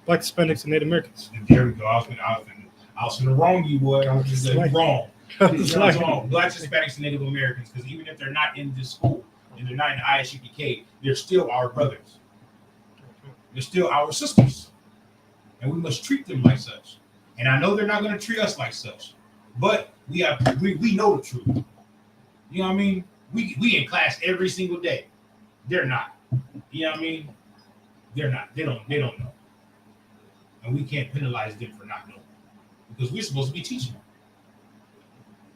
Black Hispanics and Native Americans. And there we go. I was gonna wrong you, boy. I was just wrong. Black Hispanics and Native Americans, because even if they're not in this school and they're not in the ISUPK, they're still our brothers. They're still our sisters. And we must treat them like such. And I know they're not going to treat us like such, but we know the truth. You know what I mean? We in class every single day. They're not. You know what I mean? They're not. They don't know. And we can't penalize them for not knowing, because we're supposed to be teaching them.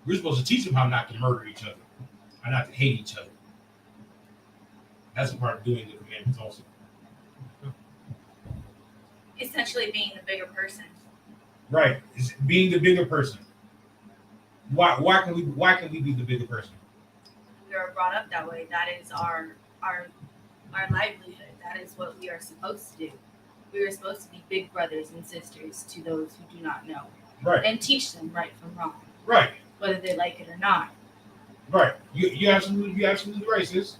We're supposed to teach them how not to murder each other, how not to hate each other. That's a part of doing the commandments also. Essentially being the bigger person. Right. It's being the bigger person. Why can we be the bigger person? We are brought up that way. That is our livelihood. That is what we are supposed to do. We are supposed to be big brothers and sisters to those who do not know. Right. And teach them right from wrong. Right. Whether they like it or not. Right. You absolutely right, sis.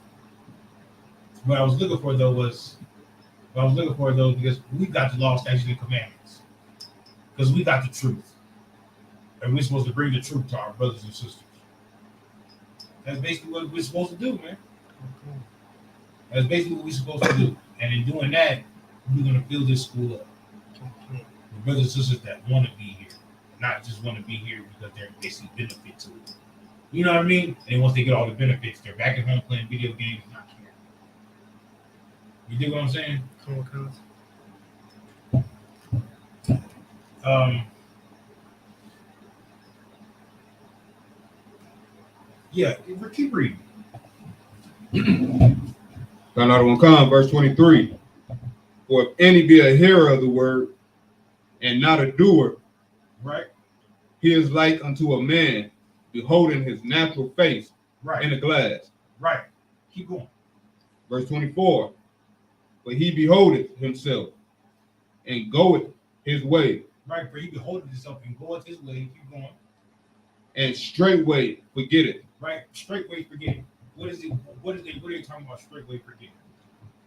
What I was looking for though because we got the law, statutes, and commandments. Because we got the truth. And we're supposed to bring the truth to our brothers and sisters. That's basically what we're supposed to do, man. That's basically what we're supposed to do. And in doing that, we're going to fill this school up. with brothers and sisters that want to be here, not just want to be here because they see benefit to it. You know what I mean? And once they get all the benefits, they're back at home playing video games, not caring. You dig what I'm saying? Yeah, keep reading. Another one come, verse 23. For if any be a hearer of the word and not a doer, right, he is like unto a man beholding his natural face right in a glass. Right. Keep going. Verse 24. But he beholdeth himself and goeth his way. Right, for he beholdeth himself and goeth his way. Keep going. And straightway forget it. Right, straightway forget it. What are they talking about? Straightway forget it.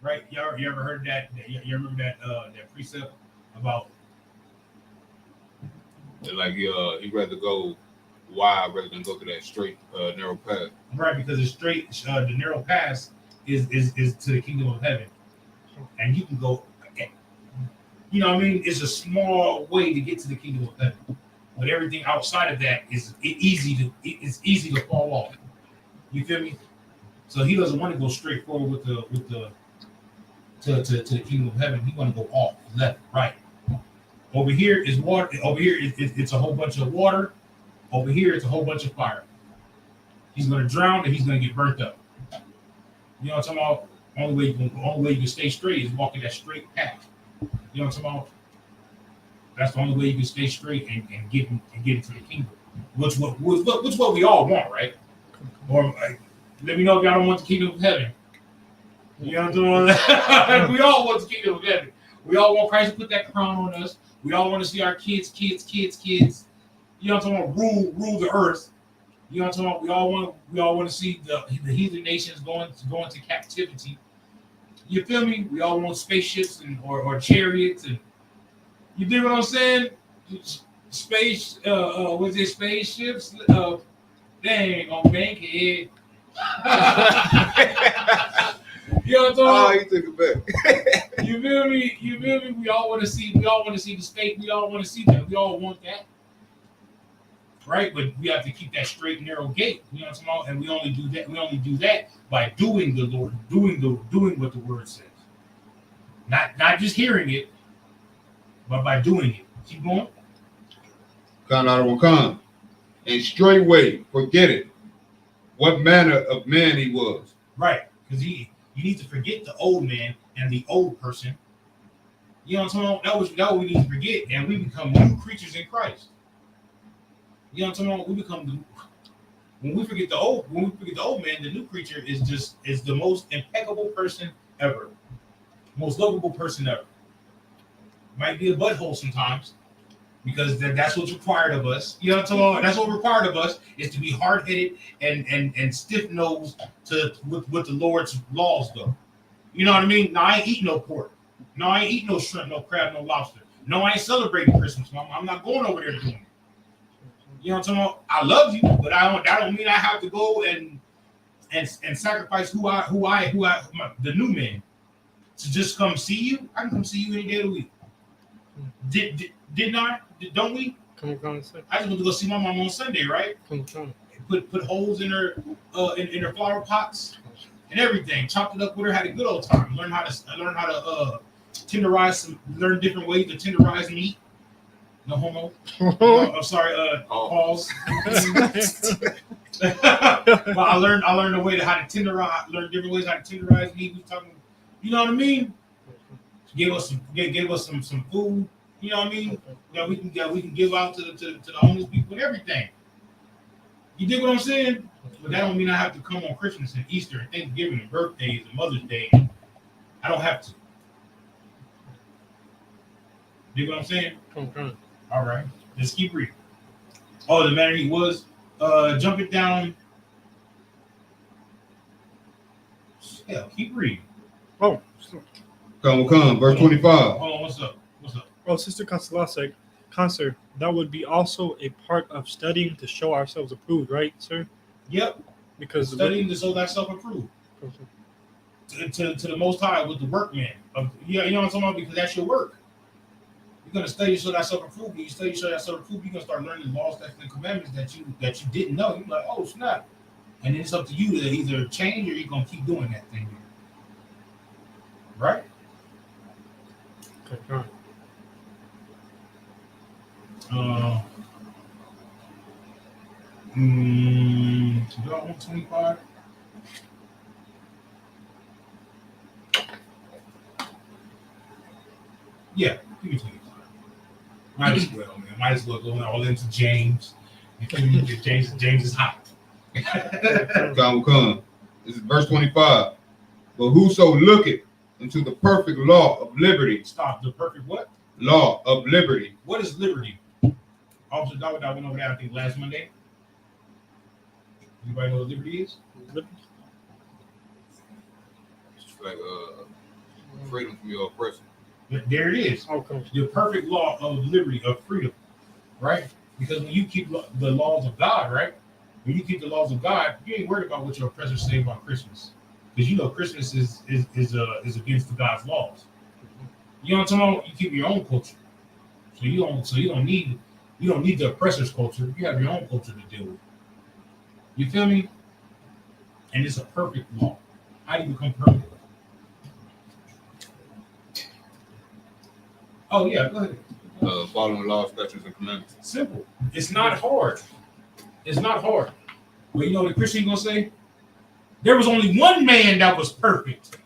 Right? You ever heard that? You remember that precept about like he'd rather go wide rather than go to that straight narrow path. Right, because the narrow path is to the kingdom of heaven, and you can go. You know what I mean? It's a small way to get to the kingdom of heaven, but everything outside of that is easy to fall off. You feel me? So he doesn't want to go straight forward to the kingdom of heaven. He want to go off, left, right. Over here is water. Over here it's a whole bunch of water. Over here it's a whole bunch of fire. He's going to drown and he's going to get burnt up. You know what I'm talking about? Only way you can stay straight is walking that straight path. You know what I'm talking about? That's the only way you can stay straight and get into the kingdom. Which what we all want, right? Or let me know if y'all don't want the kingdom of heaven. You know what I'm saying? We all want the kingdom of heaven. We all want Christ to put that crown on us. We all want to see our kids. You know what I'm talking about? Rule the earth. You know what I'm talking about? We all want to see the heathen nations going to captivity. You feel me? We all want spaceships or chariots, and you dig what I'm saying? Spaceships? Dang, on Bankhead. You know what I'm talking about? Oh, you took it back. You feel me? We all want to see the state. We all want to see that. We all want that. Right? But we have to keep that straight and narrow gate. You know what I'm talking about? And we only do that by doing the Lord, doing what the word says. Not just hearing it, but by doing it. Keep going. Come. And straightway forget it. What manner of man he was. Right. Because you need to forget the old man and the old person. You know what I'm talking about? That what we need to forget, and we become new creatures in Christ. You know what I'm talking about? When we forget the old man, the new creature is the most impeccable person ever, most lovable person ever. Might be a butthole sometimes, because that's what's required of us. You know what I'm talking about? That's what's required of us, is to be hard-headed and stiff-nosed with the Lord's laws, though. You know what I mean? No, I ain't eat no pork. No, I ain't eat no shrimp, no crab, no lobster. No, I ain't celebrating Christmas, Mom. I'm not going over there doing it. You know what I'm talking about? I love you, but that don't mean I have to go and sacrifice the new man to just come see you. I can come see you any day of the week. Didn't I? Don't we? Come on. I just went to go see my mom on Sunday, right? Come. Put holes in her flower pots and everything. Chopped it up with her. Had a good old time. Learn how to tenderize learn different ways to tenderize meat. No homo. No, I'm sorry. Pause. But I learned a way to how to tenderize. Learn different ways how to tenderize meat. We talking. You know what I mean? Gave us some food. You know what I mean? That we can give out to the homeless people and everything. You dig what I'm saying? But that don't mean I have to come on Christmas and Easter and Thanksgiving and birthdays and Mother's Day. I don't have to. Dig what I'm saying? Okay. All right. Let's keep reading. Oh, the manner he was jumping down. Hell, keep reading. Oh. Come. Verse 25. Hold on, what's up? Oh, Sister Consola said, Concert, that would be also a part of studying to show ourselves approved, right, sir? Yep. Because studying to show thyself approved. To the Most High with the workman. You know what I'm talking about? Because that's your work. You're gonna study so that self improve. When you study so that self improve, you're gonna start learning laws, statutes, and commandments that you didn't know. You're like, oh snap! And then it's up to you to either change or you're gonna keep doing that thing, right? Okay, go on. You got 125. Yeah, give me 25. Might as well, man. Might as well go all into James. James is hot. Come. This is verse 25. But whoso looketh into the perfect law of liberty. Stop. The perfect what? Law of liberty. What is liberty? Officer Dawid, I went over that, I think, last Monday. Anybody know what liberty is? It's like freedom from your oppressor. There it is. Okay. The perfect law of liberty, of freedom, right? Because when you keep the laws of God, right? When you keep the laws of God, you ain't worried about what your oppressors say about Christmas, because you know Christmas is against God's laws. You know what I'm talking about? You keep your own culture, so you don't need the oppressor's culture. You have your own culture to deal with. You feel me? And it's a perfect law. How do you become perfect? Oh yeah, go ahead. Following laws, statutes, and commandments. Simple. It's not hard. It's not hard. But you know what the Christian gonna say? There was only one man that was perfect.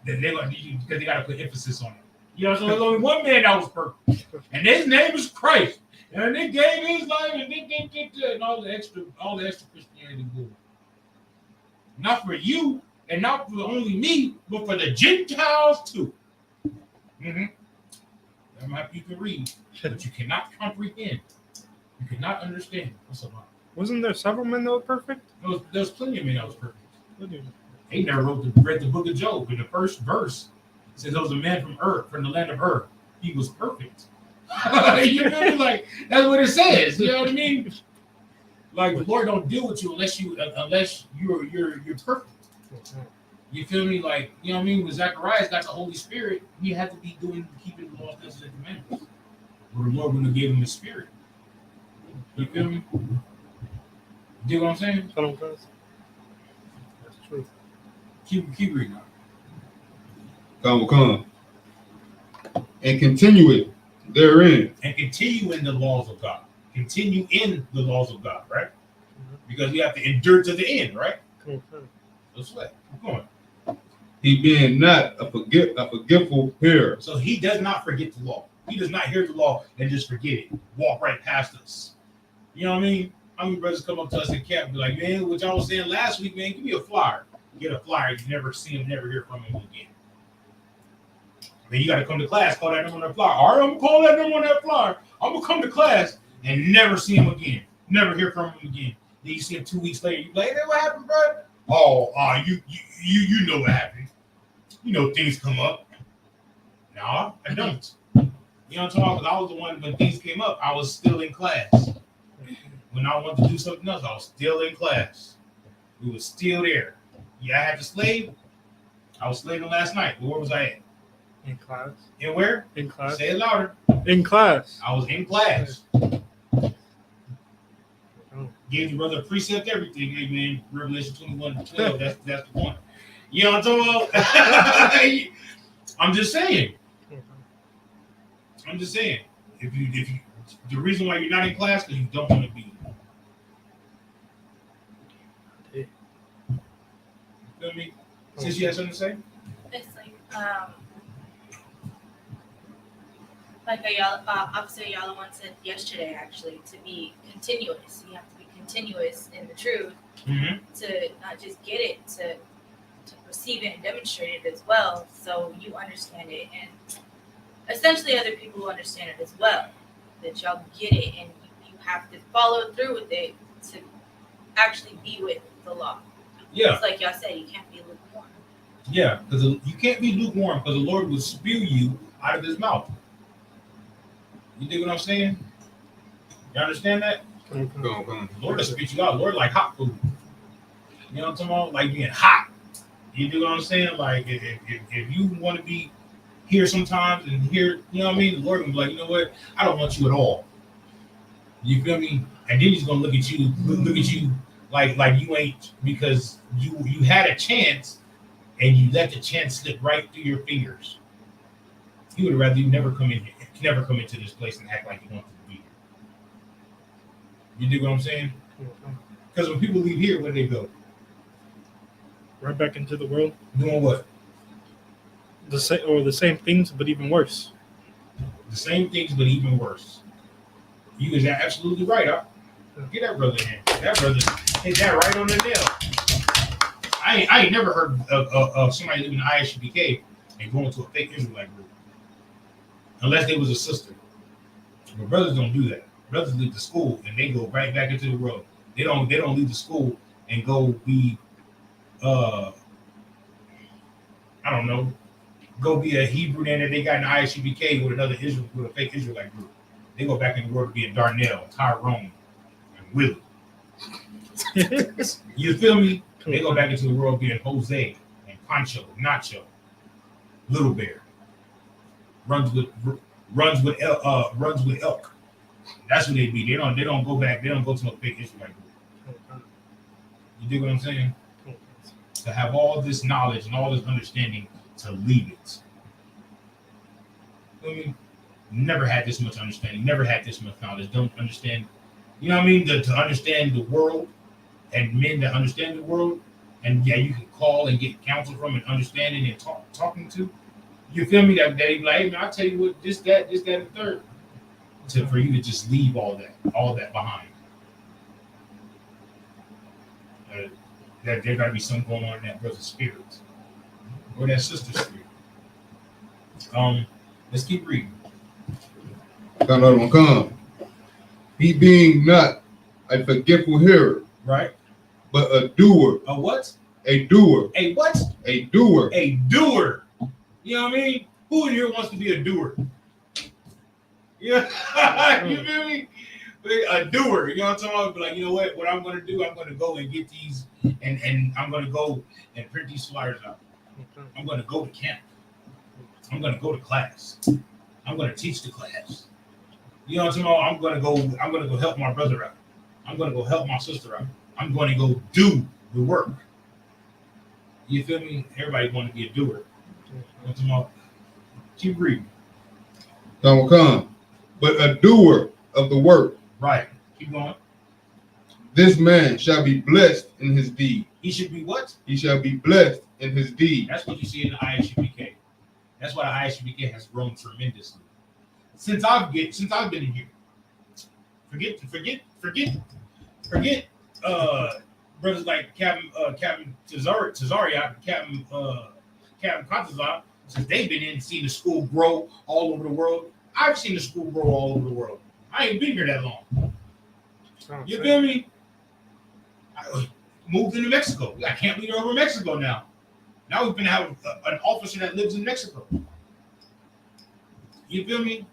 Then they're gonna because they gotta put emphasis on it. You know, so there's only one man that was perfect, and his name is Christ. And they gave his life and all the extra Christianity good. Not for you, and not for only me, but for the Gentiles too. Mm-hmm. That might be you can read, but you cannot comprehend. You cannot understand. What's up, man? Wasn't there several men that were perfect? There's plenty of men that was perfect. They never read the book of Job. In the first verse, it says there was a man from the land of Ur. He was perfect. You know, like that's what it says. You know what I mean? Like the Lord don't deal with you unless you're perfect. You feel me? Like, you know what I mean? When Zacharias got the Holy Spirit, he had to be keeping the laws, statutes, and commandments. Or the Lord wouldn't have given him the Spirit. You feel me? You dig what I'm saying? That's true. Keep reading. Come. And continue it therein. And continue in the laws of God. Continue in the laws of God, right? Because we have to endure to the end, right? That's what. Keep going. He being not a forgetful hearer. So he does not forget the law. He does not hear the law and just forget it. Walk right past us. You know what I mean? How many brothers come up to us in camp and be like, man, what y'all was saying last week, man, give me a flyer. Get a flyer. You never see him, never hear from him again. Then you got to come to class, call that number on that flyer. All right, I'm going to call that number on that flyer. I'm going to come to class and never see him again. Never hear from him again. Then you see him 2 weeks later. You like, hey, what happened, bro? Oh, you know what happened. You know things come up. No, I don't. You know what I'm talking about? Because I was the one when things came up, I was still in class. When I wanted to do something else, I was still in class. We were still there. Yeah, I had to slave. I was slaving last night. But where was I at? In class. In where? In class. Say it louder. In class. I was in class. Gave the brother a precept, everything. Hey, man, Revelation 21:12. That's the point. You know what I'm talking about? I'm just saying. If you the reason why you're not in class because you don't want to be. You feel me? Since you had something to say? It's like Officer Yalawan said yesterday, actually, to be continuous. You have to be continuous in the truth to not just get it, to perceive it and demonstrate it as well, so you understand it, and essentially other people will understand it as well, that y'all get it, and you have to follow through with it to actually be with the law. Yeah. It's like y'all said, you can't be lukewarm. Yeah, because you can't be lukewarm because the Lord will spew you out of his mouth. You dig what I'm saying? You understand that? Come. The Lord will spit you out. The Lord like hot food. You know what I'm talking about? Like being hot. You dig what I'm saying? Like if you want to be here sometimes and here, you know what I mean? The Lord will be like, you know what? I don't want you at all. You feel me? And then he's gonna look at you like you ain't, because you had a chance and you let the chance slip right through your fingers. He would rather you never come into this place and act like you want to be here. You dig what I'm saying? Because when people leave here, where do they go? Right back into the world. Doing what? The same things, but even worse. The same things, but even worse. You is absolutely right. Get that brother in. That brother hit that right on the nail. I ain't never heard of somebody living in ISUPK and going to a fake Israelite group, unless they was a sister. But brothers don't do that. Brothers leave the school and they go right back into the world. They don't leave the school and go be I don't know, go be a Hebrew then that they got in ISUPK with a fake Israelite group. They go back in the world to be in Darnell, Tyrone, and Willie. You feel me? They go back into the world being Jose and Pancho, Nacho, Little Bear. Runs with elk. That's what they be. They don't go back. They don't go to no fake Israelite group. You dig what I'm saying? To have all this knowledge and all this understanding, to leave it. I mean, never had this much understanding, never had this much knowledge, don't understand. You know what I mean? To understand the world and men that understand the world, and yeah, you can call and get counsel from and understanding and talking to. You feel me? That they be like, hey man, I'll tell you what, this, that, and the third. For you to just leave all that behind. That there gotta be something going on in that brother's spirit or that sister's spirit. Let's keep reading. Got another one come. He being not a forgetful hearer, right? But a doer. A what? A doer. A what? A doer. A doer. You know what I mean? Who in here wants to be a doer? Yeah, you feel me? A doer. You know what I'm talking about? Be like, you know what I'm going to do? I'm going to go and get these, and I'm going to go and print these flyers out. I'm going to go to camp. I'm going to go to class. I'm going to teach the class. You know what I'm talking about? I'm going to go help my brother out. I'm going to go help my sister out. I'm going to go do the work. You feel me? Everybody want to be a doer. You know what I'm talking about? Keep reading. That will come. But a doer of the work. Right. Keep going. This man shall be blessed in his deed. He should be what? He shall be blessed in his deed. That's what you see in the ISUPK. That's why the ISUPK has grown tremendously. Since I've been in here. Forget brothers like Captain Tazariak, Captain Contazar, since they've been in, seen the school grow all over the world. I've seen the school grow all over the world. I ain't been here that long. You feel me? I moved into Mexico. I can't leave over Mexico now. Now we've been have an officer that lives in Mexico. You feel me?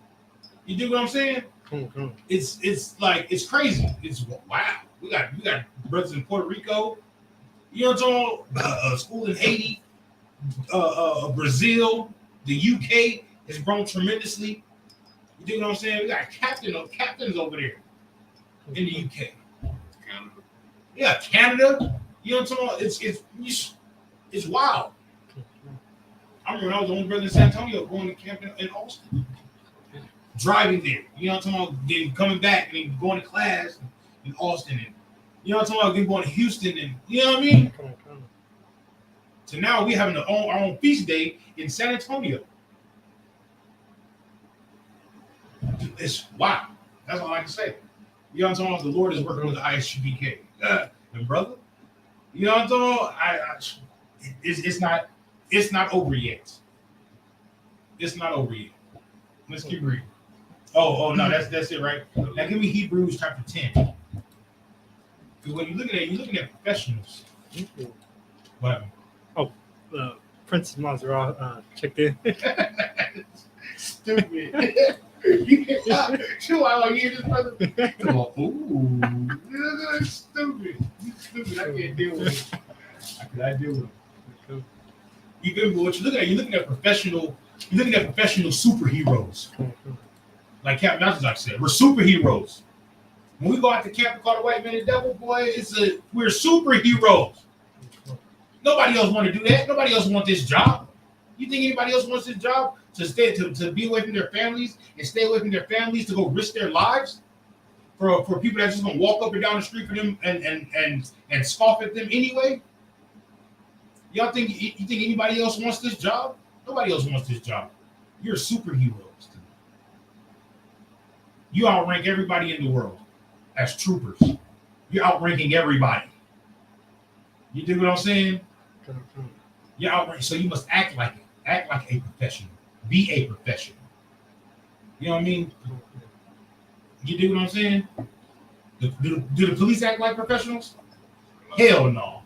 You dig what I'm saying? Cool. It's like, it's crazy. It's wow. We got brothers in Puerto Rico. You know what I'm talking about? School in Haiti, Brazil, the UK has grown tremendously. You dig what I'm saying? We got captains over there in the UK. Canada. Yeah, Canada. You know what I'm talking about? It's wild. I remember I was the only brother in San Antonio going to camp in Austin. Driving there. You know what I'm talking about? Then coming back and then going to class in Austin. And you know what I'm talking about? Then going to Houston. And you know what I mean? So now we having our own feast day in San Antonio. It's wow. That's all I can say. You know what I'm talking about? The Lord is working with the ISUPK. And brother, you know what I'm talking about? It's not over yet. It's not over yet. Let's keep reading. Oh no, that's it, right? Now give me Hebrews chapter 10. Because when you're looking at professionals. What happened? Oh, Princess Mazara checked in. Stupid. Chill out, you just brother. Come on, ooh, stupid. Stupid. I can't deal with it. I deal with it. You feel me? What you're looking at? You're looking at professional You're looking at professional superheroes. Like Captain Isupk said, we're superheroes. When we go out to camp and call the white man the devil, boy, we're superheroes. Nobody else want to do that. Nobody else want this job. You think anybody else wants this job to be away from their families and stay away from their families to go risk their lives for people that's just gonna walk up and down the street for them and scoff at them anyway? Y'all think you think anybody else wants this job? Nobody else wants this job. You're superheroes. You outrank everybody in the world as troopers. You're outranking everybody. You dig what I'm saying? You're outranking, so you must act like it. Act like a professional. Be a professional. You know what I mean? You dig what I'm saying? Do the police act like professionals? Hell no.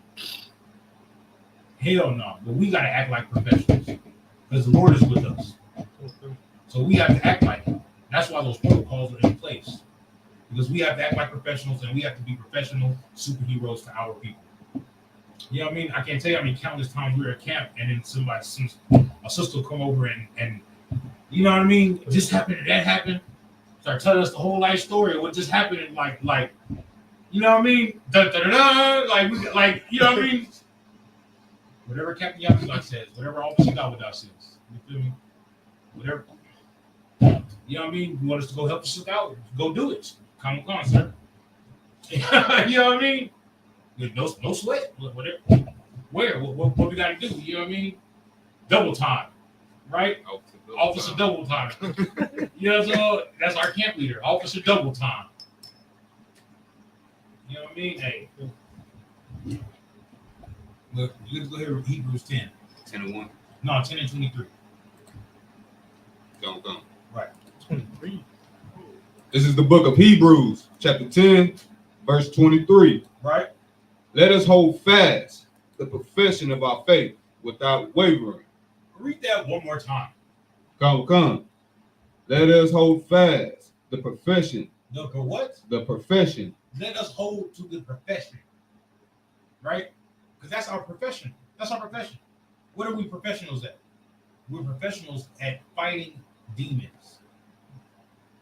Hell no. But we gotta act like professionals because the Lord is with us. So we have to act like it. That's why those protocols are in place. Because we have to act like professionals and we have to be professional superheroes to our people. You know what I mean? I can't tell you how many countless times we were at camp and then a sister will come over and you know what I mean? This happened and that happened. Start telling us the whole life story of what just happened and like you know what I mean? Dun, dun, dun, dun, like you know what I mean? Whatever Captain Isupk says, whatever Officer Dawood says. You feel me? Whatever. You know what I mean? You want us to go help the sister out? Go do it. Come on, sir. You know what I mean? No sweat. Whatever. Where? What we got to do? You know what I mean? Double time, right? Officer double time. You know, so that's our camp leader. Officer double time. You know what I mean? Hey. Look, let's go here with Hebrews 10. 10 and 1. No, 10 and 23. Go. Right. 23. This is the book of Hebrews, chapter 10, verse 23. Right. Let us hold fast the profession of our faith without wavering. Read that one more time. Come. Let us hold fast the profession. The what? The profession. Let us hold to the profession. Right? Because that's our profession. That's our profession. What are we professionals at? We're professionals at fighting demons.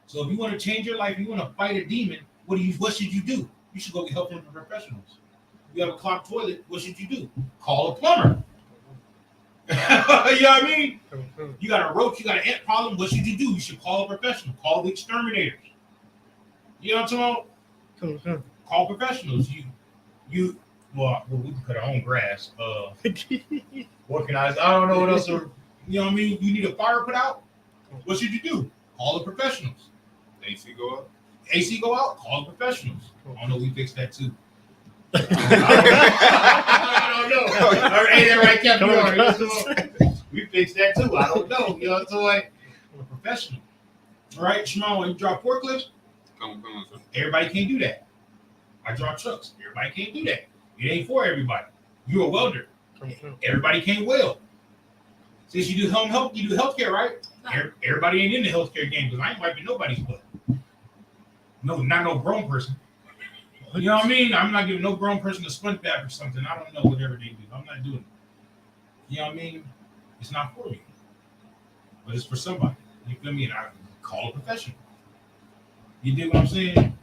So if you want to change your life, you want to fight a demon, what should you do? You should go get help from the professionals. You have a clogged toilet, what should you do? Call a plumber. You know what I mean? You got a roach, you got an ant problem, what should you do? You should call a professional. Call the exterminators. You know what I'm talking about? Call professionals. Well, we can cut our own grass. Organize. I don't know what else. You know what I mean? You need a fire put out? What should you do? Call the professionals. AC go up? AC go out? Call the professionals. I know we fixed that too. I don't know. Ain't that right, Captain? We fixed that too. I don't know. You know what I'm saying? I'm a professional. All right, Shimon, when you drop forklifts, Come, sir. everybody can't do that. I drop trucks. Everybody can't do that. It ain't for everybody. You're a welder. Everybody can't weld. Since you do home health, you do healthcare, right? Everybody ain't in the healthcare game because I ain't wiping nobody's butt. No, not no grown person. You know what I mean? I'm not giving no grown person a sponge bath or something. I don't know, whatever they do. I'm not doing it. You know what I mean? It's not for me. But it's for somebody. You feel me? And I call a professional. You dig what I'm saying?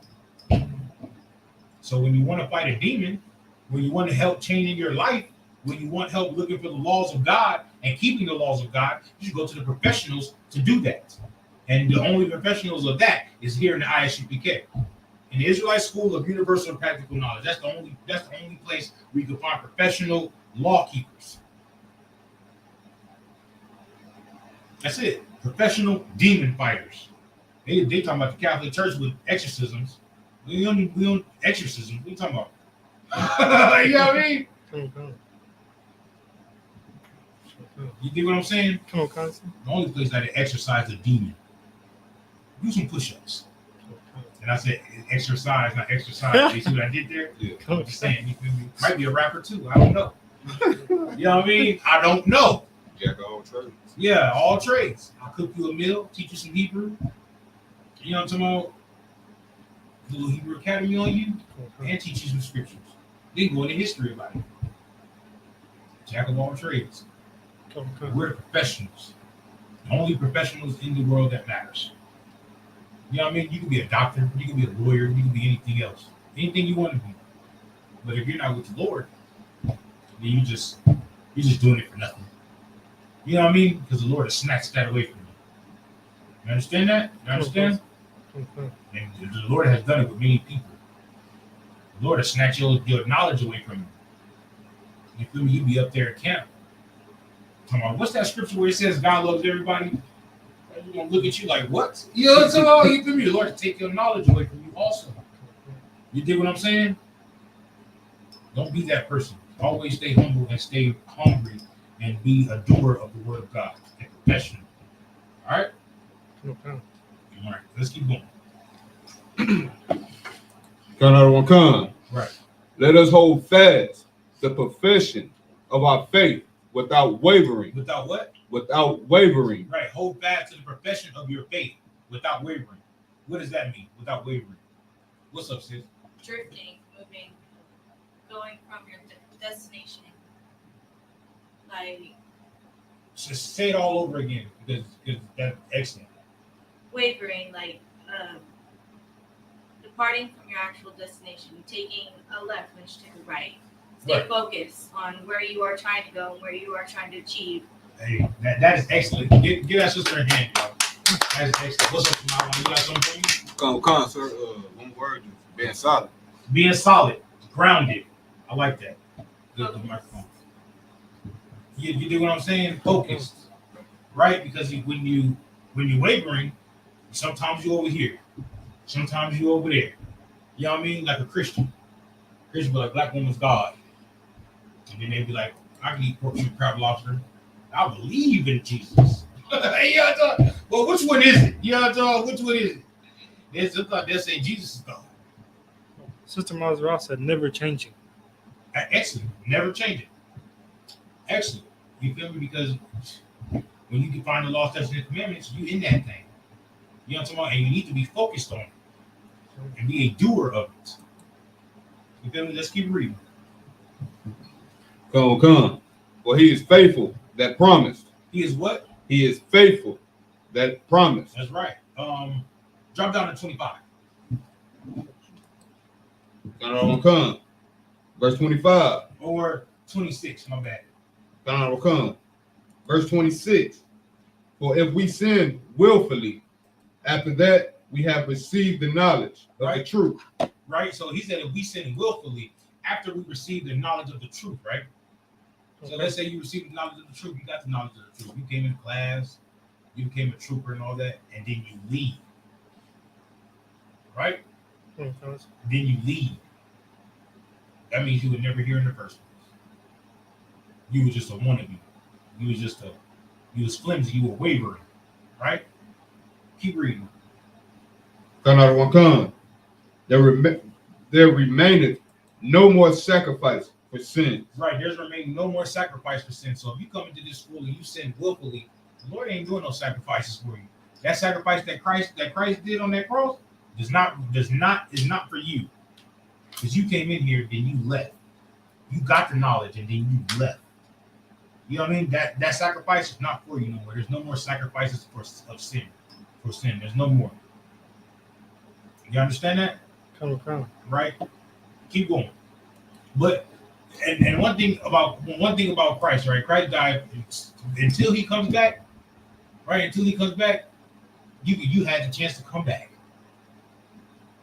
So when you want to fight a demon, when you want to help changing your life, when you want help looking for the laws of God and keeping the laws of God, you should go to the professionals to do that. And the only professionals of that is here in the Isupk. In the Israelite School of Universal and Practical Knowledge. That's the only place where you can find professional law keepers. That's it. Professional demon fighters. They talking about the Catholic Church with exorcisms. We don't exorcisms. What are you talking about? You know what I mean? You dig what I'm saying? Come on, Constance. The only place that exercise a demon. Do some push-ups. And I said exercise, not exercise. You see what I did there? Yeah. I'm just saying, you feel me? Might be a rapper too. I don't know. You know what I mean? I don't know. Jack of all trades. Yeah, all trades. I'll cook you a meal, teach you some Hebrew. You know what I'm talking about? Do a little Hebrew Academy on you, and teach you some scriptures. Then go into history about it. Jack of all trades. We're professionals. The only professionals in the world that matters. You know what I mean? You can be a doctor, you can be a lawyer, you can be anything else, anything you want to be. But if you're not with the Lord, then you're just doing it for nothing. You know what I mean? Because the Lord has snatched that away from you. You understand that? You understand? And the Lord has done it with many people. The Lord has snatched your knowledge away from you. You feel me? You be up there at camp. Come on, what's that scripture where it says God loves everybody? You're gonna look at you like, what? You know what I'm saying? You feel me? The Lord take your knowledge away from you also. You dig what I'm saying? Don't be that person. Always stay humble and stay hungry and be a doer of the word of God. A professional. All right? Okay. All right, let's keep going. Right. Let us hold fast the profession of our faith without wavering. Without what? Without wavering. Right. Hold fast to the profession of your faith without wavering. What does that mean? Without wavering. What's up, sis? Drifting, moving, going from your destination. Like Just say it all over again because that's excellent. wavering, like departing from your actual destination, taking a left when you should take a right. Stay focused on where you are trying to go and where you are trying to achieve. Hey, that is excellent. Give that sister a hand, y'all. That is excellent. What's up, Mama? You got something for me? Come, sir. One word, being solid. Being solid, grounded. I like that. Good microphone. You do what I'm saying? Focused, right? Because when you wavering, sometimes you over here, sometimes you over there. You know what I mean? Like a Christian. Christian be like, black woman's God. And then they be like, I can eat pork and crab lobster. I believe in Jesus. Well, which one is it? You know what I'm talking? Which one is it? They'll say Jesus is God. Sister Mazra said, never changing. Excellent. Never change it. Excellent. You feel me? Because when you can find the law, statutes, and commandments, you in that thing. You know what I'm talking about? And you need to be focused on it and be a doer of it. You feel me? Let's keep reading. Come. Well, he is faithful that promised. He is what? He is faithful that promised. That's right. Drop down to 25. Come. Verse 25. Or 26, my bad. Come. Verse 26. For if we sin willfully, after that we have received the knowledge of the truth. Right? So he said if we sin willfully, after we receive the knowledge of the truth, right? So let's say you received the knowledge of the truth, you got the knowledge of the truth. You came in class, you became a trooper and all that, and then you leave. Right? Then you leave. That means you would never hear in the first place. You were just a wannabe. You was flimsy, you were wavering. Right? Keep reading. Come. There remaineth no more sacrifice for sin. Right, there's remaining no more sacrifice for sin. So if you come into this school and you sin willfully, the Lord ain't doing no sacrifices for you. That sacrifice that Christ did on that cross is not for you. Because you came in here, then you left. You got the knowledge and then you left. You know what I mean? That sacrifice is not for you no more. There's no more sacrifices of sin. For sin. There's no more. You understand that? Come. Right? Keep going. But and one thing about Christ, right? Christ died until he comes back, right? Until he comes back, you had the chance to come back.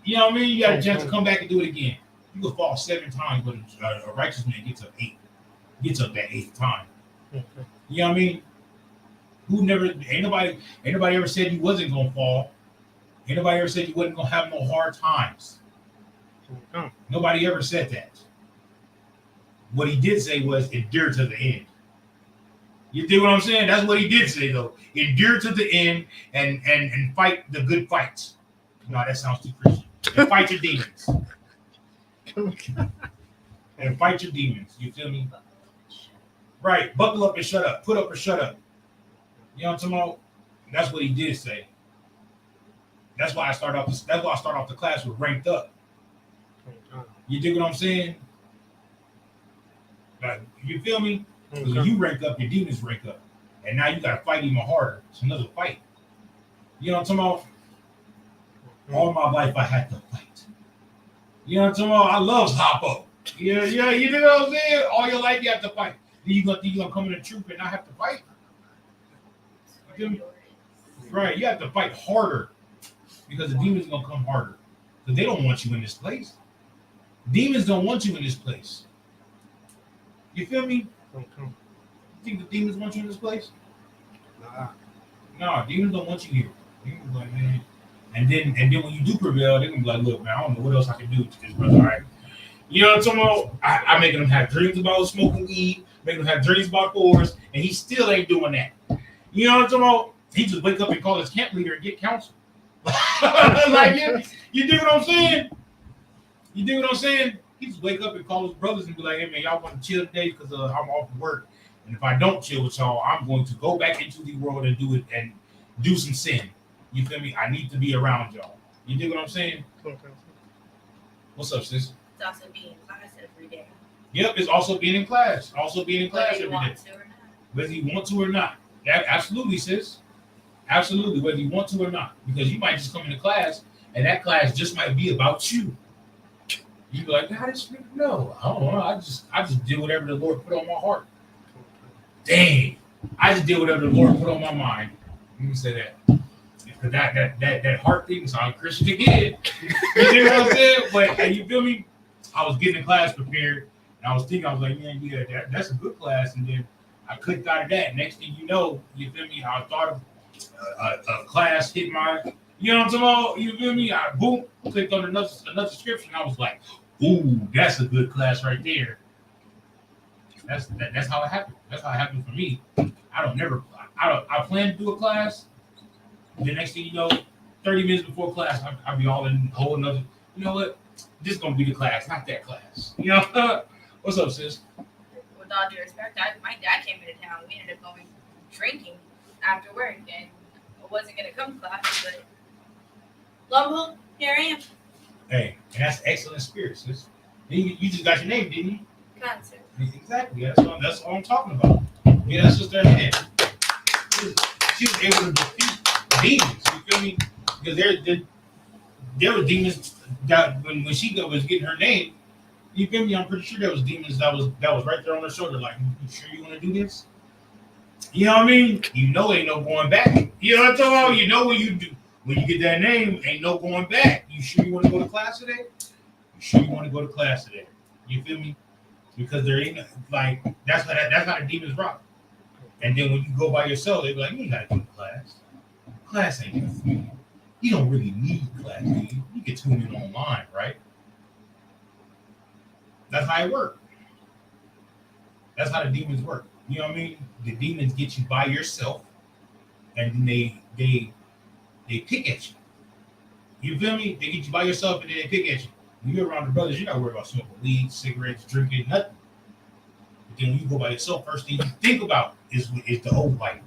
You know what I mean? You got a chance to come back and do it again. You could fall 7 times, but a righteous man gets up 8. Gets up that 8th time. You know what I mean? Ain't nobody ever said you wasn't gonna fall. Ain't nobody ever said you wasn't gonna have no hard times. Nobody ever said that. What he did say was endure to the end. You dig what I'm saying? That's what he did say though. Endure to the end and fight the good fights. No, that sounds too Christian. And fight your demons. And fight your demons. You feel me? Right. Buckle up and shut up. Put up or shut up. You know what I'm talking about? That's what he did say. That's why I start off the class with ranked up. You dig what I'm saying? Like, you feel me? Because when you rank up, your demons rank up. and now you got to fight even harder. It's another fight. You know what I'm talking about? All my life I had to fight. You know what I'm talking about? I love Hoppo. Yeah, you know what I'm saying? All your life you have to fight. Then you gonna come in the troop and not have to fight. Right, you have to fight harder because the demons gonna come harder. Because they don't want you in this place. Demons don't want you in this place. You feel me? You think the demons want you in this place? No, demons don't want you here. Demons like, man. And then when you do prevail, they're gonna be like, look, man, I don't know what else I can do to this brother, all right? You know what I'm talking about? I making them have dreams about smoking weed, making them have dreams about whores, and he still ain't doing that. You know what I'm talking about? He just wake up and call his camp leader and get counsel. Like, you dig what I'm saying? You dig what I'm saying? He just wake up and call his brothers and be like, hey, man, y'all want to chill today because I'm off work. And if I don't chill with y'all, I'm going to go back into the world and do it and do some sin. You feel me? I need to be around y'all. You dig what I'm saying? What's up, sis? It's also being in class every day. Yep, it's also being in class. Also being in class Whether you every want day. to or not. Whether you want to or not. Absolutely, sis. Absolutely, whether you want to or not. Because you might just come into class and that class just might be about you. You be like, God, this no, I don't know. I just did whatever the Lord put on my heart. Dang. I just did whatever the Lord put on my mind. Let me say that. Because that heart thing sounds Christian again. You know what I'm saying? But you feel me? I was getting the class prepared, and I was thinking, I was like, man, yeah, that's a good class. And then I clicked out of that. Next thing you know, you feel me? I thought of a class hit my, you know what I'm talking about? You feel me? I boom, clicked on another description. I was like, ooh, that's a good class right there. That's how it happened. That's how it happened for me. I plan to do a class. The next thing you know, 30 minutes before class, I'll be all in a whole another. You know what? This is gonna be the class, not that class. You know? What's up, sis? With all due respect, my dad came into town. We ended up going drinking after work, and I wasn't gonna come to class, but lo and behold, here I am. Hey, and that's excellent spirit, sis. You just got your name, didn't you? Concert. Exactly. That's all I'm talking about. Yeah, that's just their head. She was able to defeat demons. You feel me? Because there were demons that when she was getting her name. You feel me? I'm pretty sure there was demons that was right there on her shoulder. Like, you sure you want to do this? You know what I mean? You know, ain't no going back. You know what I'm talking about? You know when you get that name, ain't no going back. You sure you want to go to class today? You sure you want to go to class today? You feel me? Because there ain't like that's how the demons rock. And then when you go by yourself, they be like, you ain't gotta go to class. Class ain't good for you. You don't really need class, do you? You can tune in online, right? That's how it works. That's how the demons work. You know what I mean? The demons get you by yourself, and then they pick at you. You feel me? They get you by yourself, and then they pick at you. When you're around the brothers, you're not worried about smoking weed, cigarettes, drinking, nothing. But then when you go by yourself, first thing you think about is the whole fight.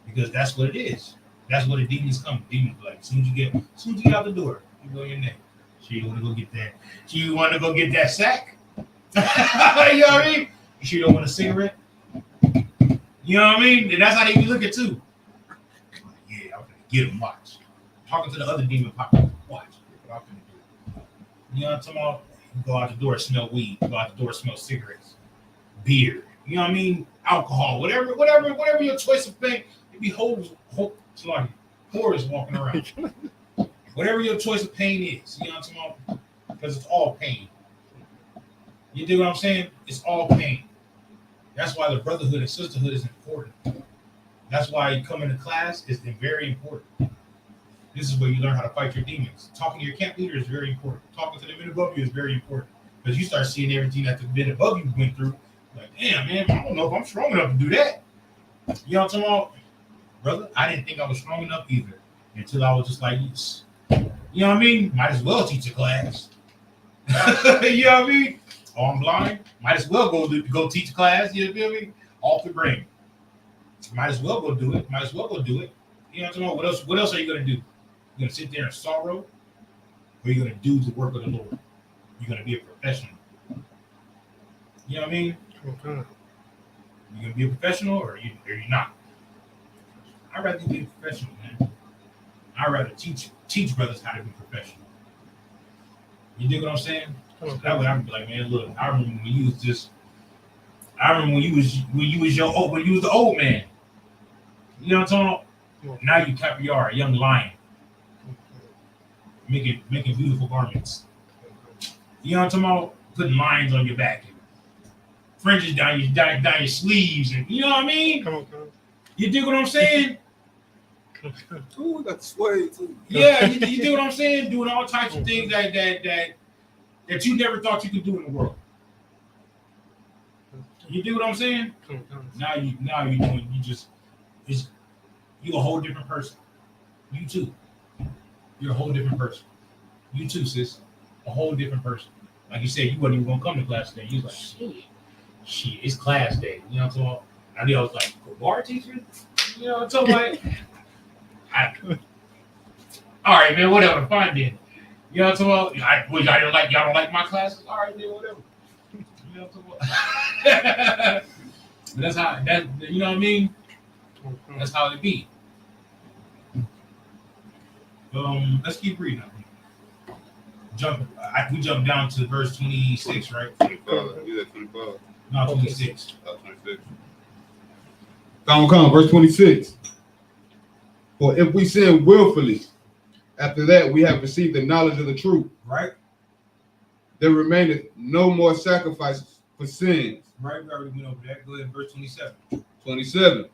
Because that's what it is. That's what the demons come. Demons like as soon as you get out the door, you go your name. So you want to go get that. So you want to go get that sack? You know what I mean? You sure you don't want a cigarette? You know what I mean? And that's how they be looking too. Yeah, I'm gonna get him. Watch. Talking to the other demon pop. Watch. What I'm gonna do. You know what I'm talking about? You go out the door, smell weed. You go out the door, smell cigarettes, beer. You know what I mean? Alcohol, whatever your choice of thing. It be whores walking around. Whatever your choice of pain is, you know what I'm talking about? Because it's all pain. You dig what I'm saying? It's all pain. That's why the brotherhood and sisterhood is important. That's why you come into class is very important. This is where you learn how to fight your demons. Talking to your camp leader is very important. Talking to the men above you is very important. Because you start seeing everything that the men above you went through. Like, damn, man, I don't know if I'm strong enough to do that. You know what I'm talking about? Brother, I didn't think I was strong enough either. Until I was just like, yes. You know what I mean? Might as well teach a class. You know what I mean? Oh, I'm blind. Might as well go teach a class. You feel me? Off the brain. Might as well go do it. You know what I'm talking about? What else are you going to do? You're going to sit there in sorrow? Or are you going to do the work of the Lord? You're going to be a professional. You know what I mean? Okay. You gonna be a professional or you're not? I'd rather be a professional, man. I'd rather teach brothers how to be professional. You dig what I'm saying? That way I can be like, man, look, I remember when you was just. I remember when you was the old man. You know what I'm talking about? Now you are a young lion, making beautiful garments. You know what I'm talking about? Putting lions on your back, and fringes down your sleeves, and you know what I mean? Come on. You dig what I'm saying? Ooh, we got the sway too. Yeah, you dig what I'm saying? Doing all types of things that you never thought you could do in the world. You dig what I'm saying? Now you doing you a whole different person. You too. You're a whole different person. You too, sis. A whole different person. Like you said, you wasn't even gonna come to class today. You was like, shit, it's class day. You know what I'm talking about? I was like, bar teacher? You know what I'm talking about? All right, man, whatever. Fine then. You know what I'm talking about? Y'all don't like my classes? All right, then, whatever. You know what I'm talking about? But that's how you know what I mean? That's how it be. Let's keep reading. We jump down to verse 26, right? 25. You at 25? No, 26. 26. Come, verse 26. For if we sin willfully, after that we have received the knowledge of the truth, right? There remaineth no more sacrifices for sins. Right, we already went over that. Go ahead, verse 27. 27.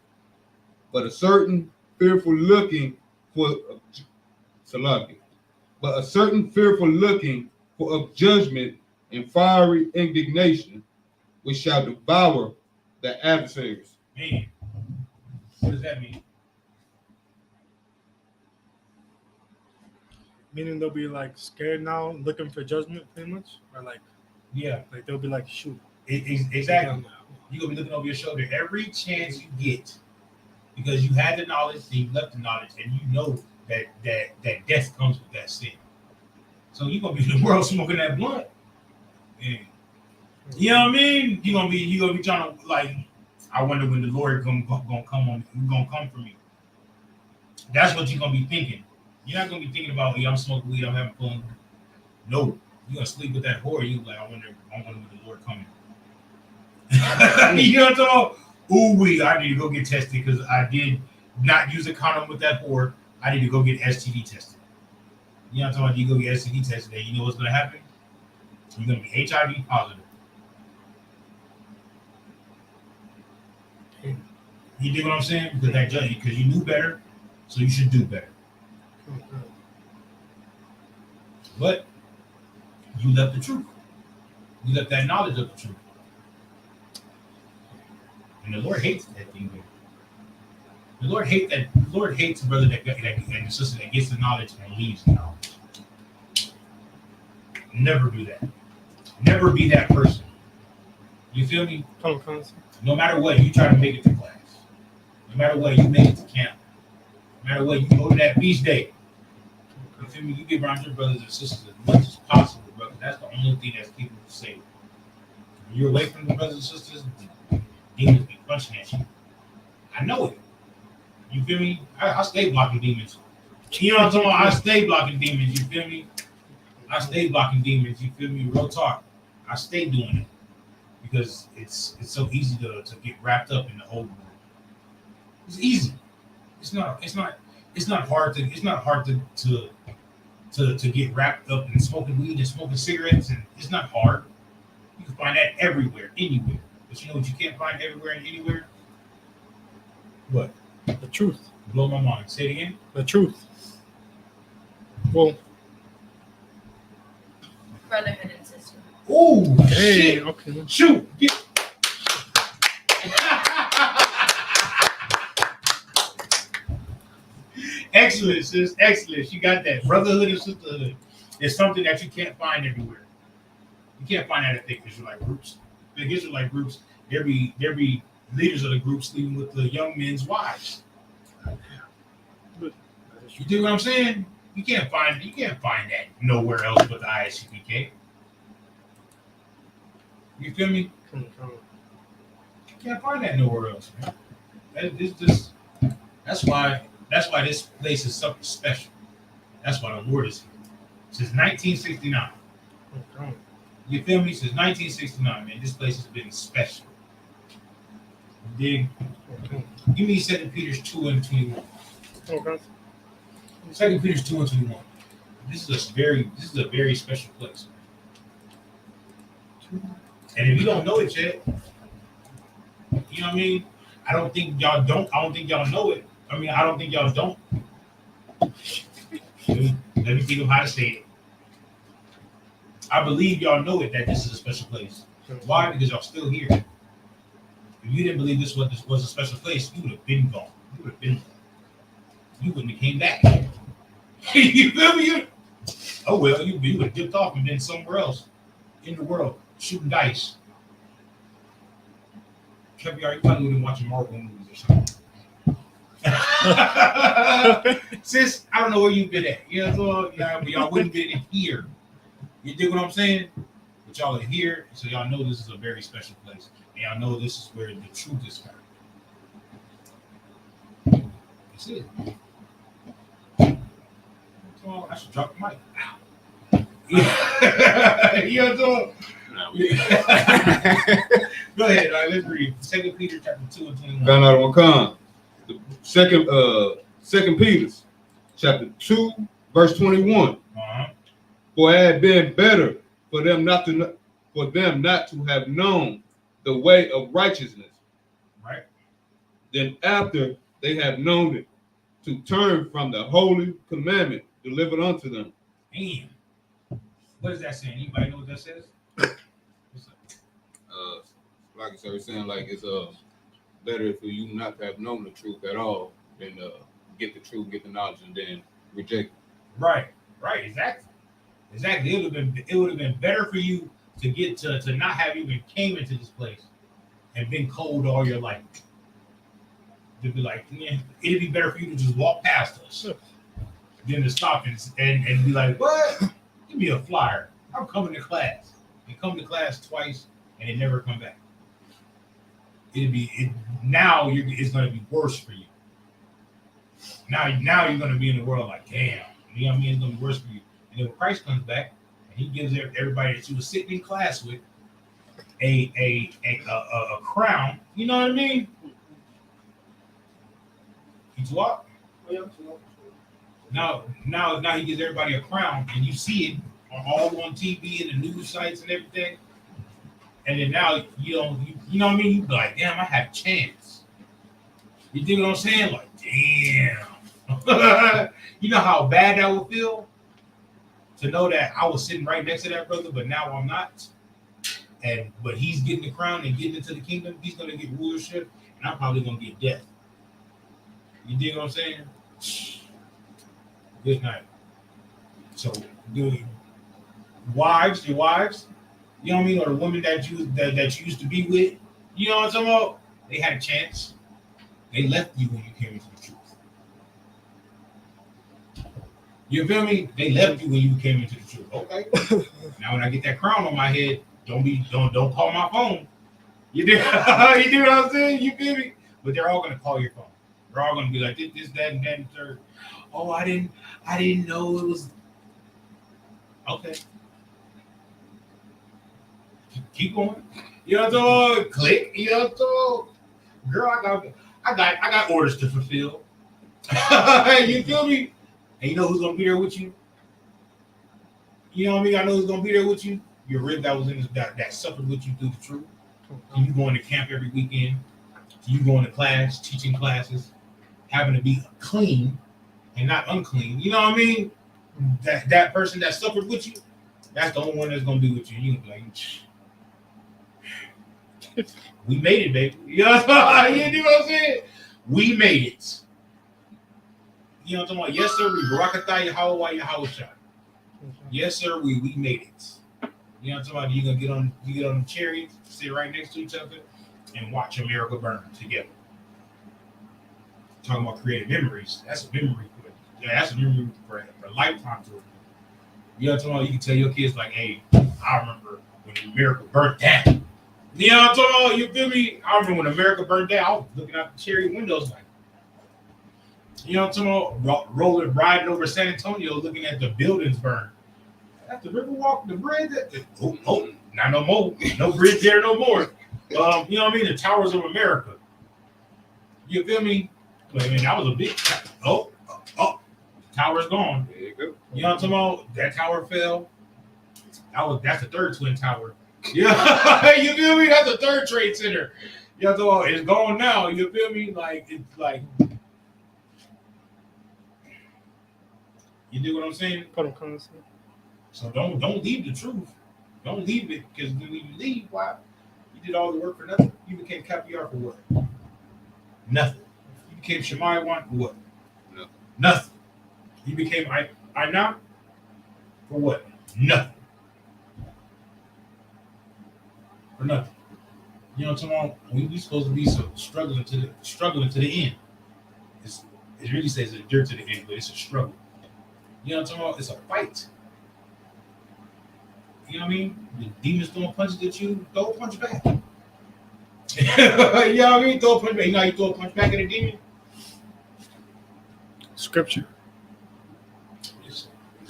But a certain fearful looking for of judgment and fiery indignation, which shall devour the adversaries. Man, what does that mean? Meaning they'll be like scared now, looking for judgment, pretty much, or like they'll be like, shoot. Exactly. You're gonna be looking over your shoulder every chance you get, because you had the knowledge, and you left the knowledge, and you know that death comes with that sin. So you're gonna be in the world smoking that blunt. And you know what I mean? You're gonna be trying to, like, I wonder when the Lord gonna come for me. That's what you're gonna be thinking. You're not gonna be thinking about, I'm smoking weed, I'm having fun. No, you're gonna sleep with that whore. You like, I wonder when the Lord coming. You know what I'm talking about? Ooh, I need to go get tested because I did not use a condom with that whore. I need to go get STD tested. You know what I'm talking about? You go get STD tested, and you know what's gonna happen? You're gonna be HIV positive. You dig what I'm saying? Because you knew better, so you should do better. But you left the truth. You left that knowledge of the truth. And the Lord hates that thing. The Lord hates a brother and a sister that gets the knowledge and leaves the knowledge. Never do that. Never be that person. You feel me? No matter what, you try to make it to class. No matter what, you make it to camp. No matter what, you go to that beach day. You feel me? You get around your brothers and sisters as much as possible, brother. That's the only thing that's keeping you safe. When you're away from the brothers and sisters, demons be punching at you. I know it. You feel me? I stay blocking demons. You know what I'm talking about? I stay blocking demons. You feel me? I stay blocking demons. You feel me? Real talk. I stay doing it because it's so easy to get wrapped up in the old world. It's easy. It's not hard to get wrapped up in smoking weed and smoking cigarettes, and it's not hard. You can find that everywhere, anywhere. But you know what you can't find everywhere and anywhere? What? The truth. Blow my mind. Say it again. The truth. Well, brotherhood and sisterhood. Oh, hey, shit. Okay. Shoot. Excellent, sis. Excellent. You got that. Brotherhood and sisterhood is something that you can't find everywhere. You can't find that at the Israelite groups. The Israelite groups, there be leaders of the group sleeping with the young men's wives. You do what I'm saying? You can't find that nowhere else but the ISUPK. You feel me? You can't find that nowhere else, man. That's why this place is something special. That's why the Lord is here. Since 1969. Okay. You feel me? Since 1969, man, this place has been special. You dig? Okay. Give me 2 Peter 2 and 21. Okay. 2 Peter 2 and 21. This is a very special place. And if you don't know it yet, you know what I mean? I don't think y'all know it. I mean, I don't think y'all don't. Let me think of how to say it. I believe y'all know it, that this is a special place. Why? Because y'all still here. If you didn't believe this was a special place, you would have been gone. You would have been gone. You wouldn't have came back. You feel me? Oh well, you would have dipped off and been somewhere else in the world shooting dice. Kevin, you probably would have been watching Marvel movies or something. Sis, I don't know where you've been at. You know, so, yeah, but y'all wouldn't be here. You dig what I'm saying? But y'all are here, so y'all know this is a very special place. And y'all know this is where the truth is found. That's it. So I should drop the mic. Yeah. You know what I'm saying? Go ahead, all right, let's read. 2 Peter chapter 2 and 21. Gun out of Wakan. The second Peter, chapter 2, verse 21. Uh-huh. For it had been better for them not to have known the way of righteousness, Right. than after they have known it, to turn from the holy commandment delivered unto them. Damn. What is that saying? Anybody know what that says? Like I started saying, like it's better for you not to have known the truth at all than get the truth, get the knowledge, and then reject it. Right, exactly. It would have been better for you to get to not have even came into this place and been cold all your life. To be like, yeah, it'd be better for you to just walk past us than to stop and be like, what? Give me a flyer. I'm coming to class. You come to class twice and it never come back. It's gonna be worse for you. Now you're gonna be in the world like, damn, you know what I mean? It's gonna be worse for you. And then when Christ comes back and he gives everybody that you was sitting in class with a crown, you know what I mean? You talk? Now he gives everybody a crown, and you see it all on TV and the news sites and everything. And then now you know what I mean? You be like, damn, I had a chance. You dig what I'm saying? Like, damn. You know how bad that would feel to know that I was sitting right next to that brother, but now I'm not. But he's getting the crown and getting into the kingdom. He's gonna get rulership, and I'm probably gonna get death. You dig what I'm saying? Good night. So, dude, your wives, you know what I mean, or the women that you used to be with, you know what I'm talking about? They had a chance. They left you when you came into the truth. You feel me? They left you when you came into the truth. Okay. Now when I get that crown on my head, don't call my phone. You do what I'm saying? You feel me? But they're all gonna call your phone. They're all gonna be like this, that, and that, and third. Oh, I didn't know it was okay. Keep going. You know what I'm talking? Click. You know what I'm talking? Girl, I got orders to fulfill. You feel me? And you know who's gonna be there with you? You know what I mean? I know who's gonna be there with you. Your rib that was in that suffered with you through the truth. So you going to camp every weekend. So you going to class, teaching classes, having to be clean and not unclean. You know what I mean? That person that suffered with you, that's the only one that's gonna be with you. You gonna be like, we made it, baby. You know what I'm saying? We made it. You know what I'm talking about? Yes, sir. We Barakatah Yahweh Yahushua. Yes, sir. We made it. You know what I'm talking about? You get on the chariot, sit right next to each other, and watch America burn together. Talking about creative memories. That's a memory. That's a memory for a lifetime to it. You know what I'm talking about? You can tell your kids like, hey, I remember when America burnt down. You know what I'm talking about? You feel me? I remember when America burned down, I was looking out the cherry windows like, you know what I'm talking about? Rolling, riding over San Antonio, looking at the buildings burn. At the Riverwalk, the bridge, not no more. No bridge there no more. You know what I mean? The Towers of America. You feel me? I mean, that was a big, tower's gone. There you go. You know what I'm talking about? That tower fell. That's the third Twin Tower. Yeah, you feel me? That's the third Trade Center. You know what I'm talking about? It's gone now. You feel me? Like, it's like, you do what I'm saying? So don't leave the truth. Don't leave it, because when you leave, why? You did all the work for nothing. You became Capiar for what? Nothing. You became Shemai Wan for what? Nothing. You became Aina for what? Nothing. For nothing. You know what I'm talking about? We supposed to be so struggling to the end. It really says endure to the end, but it's a struggle. You know what I'm talking about? It's a fight. You know what I mean? The demons throwing punches at you, throw a punch back. You know what I mean? Throw a punch back. You know how you throw a punch back at a demon? Scripture.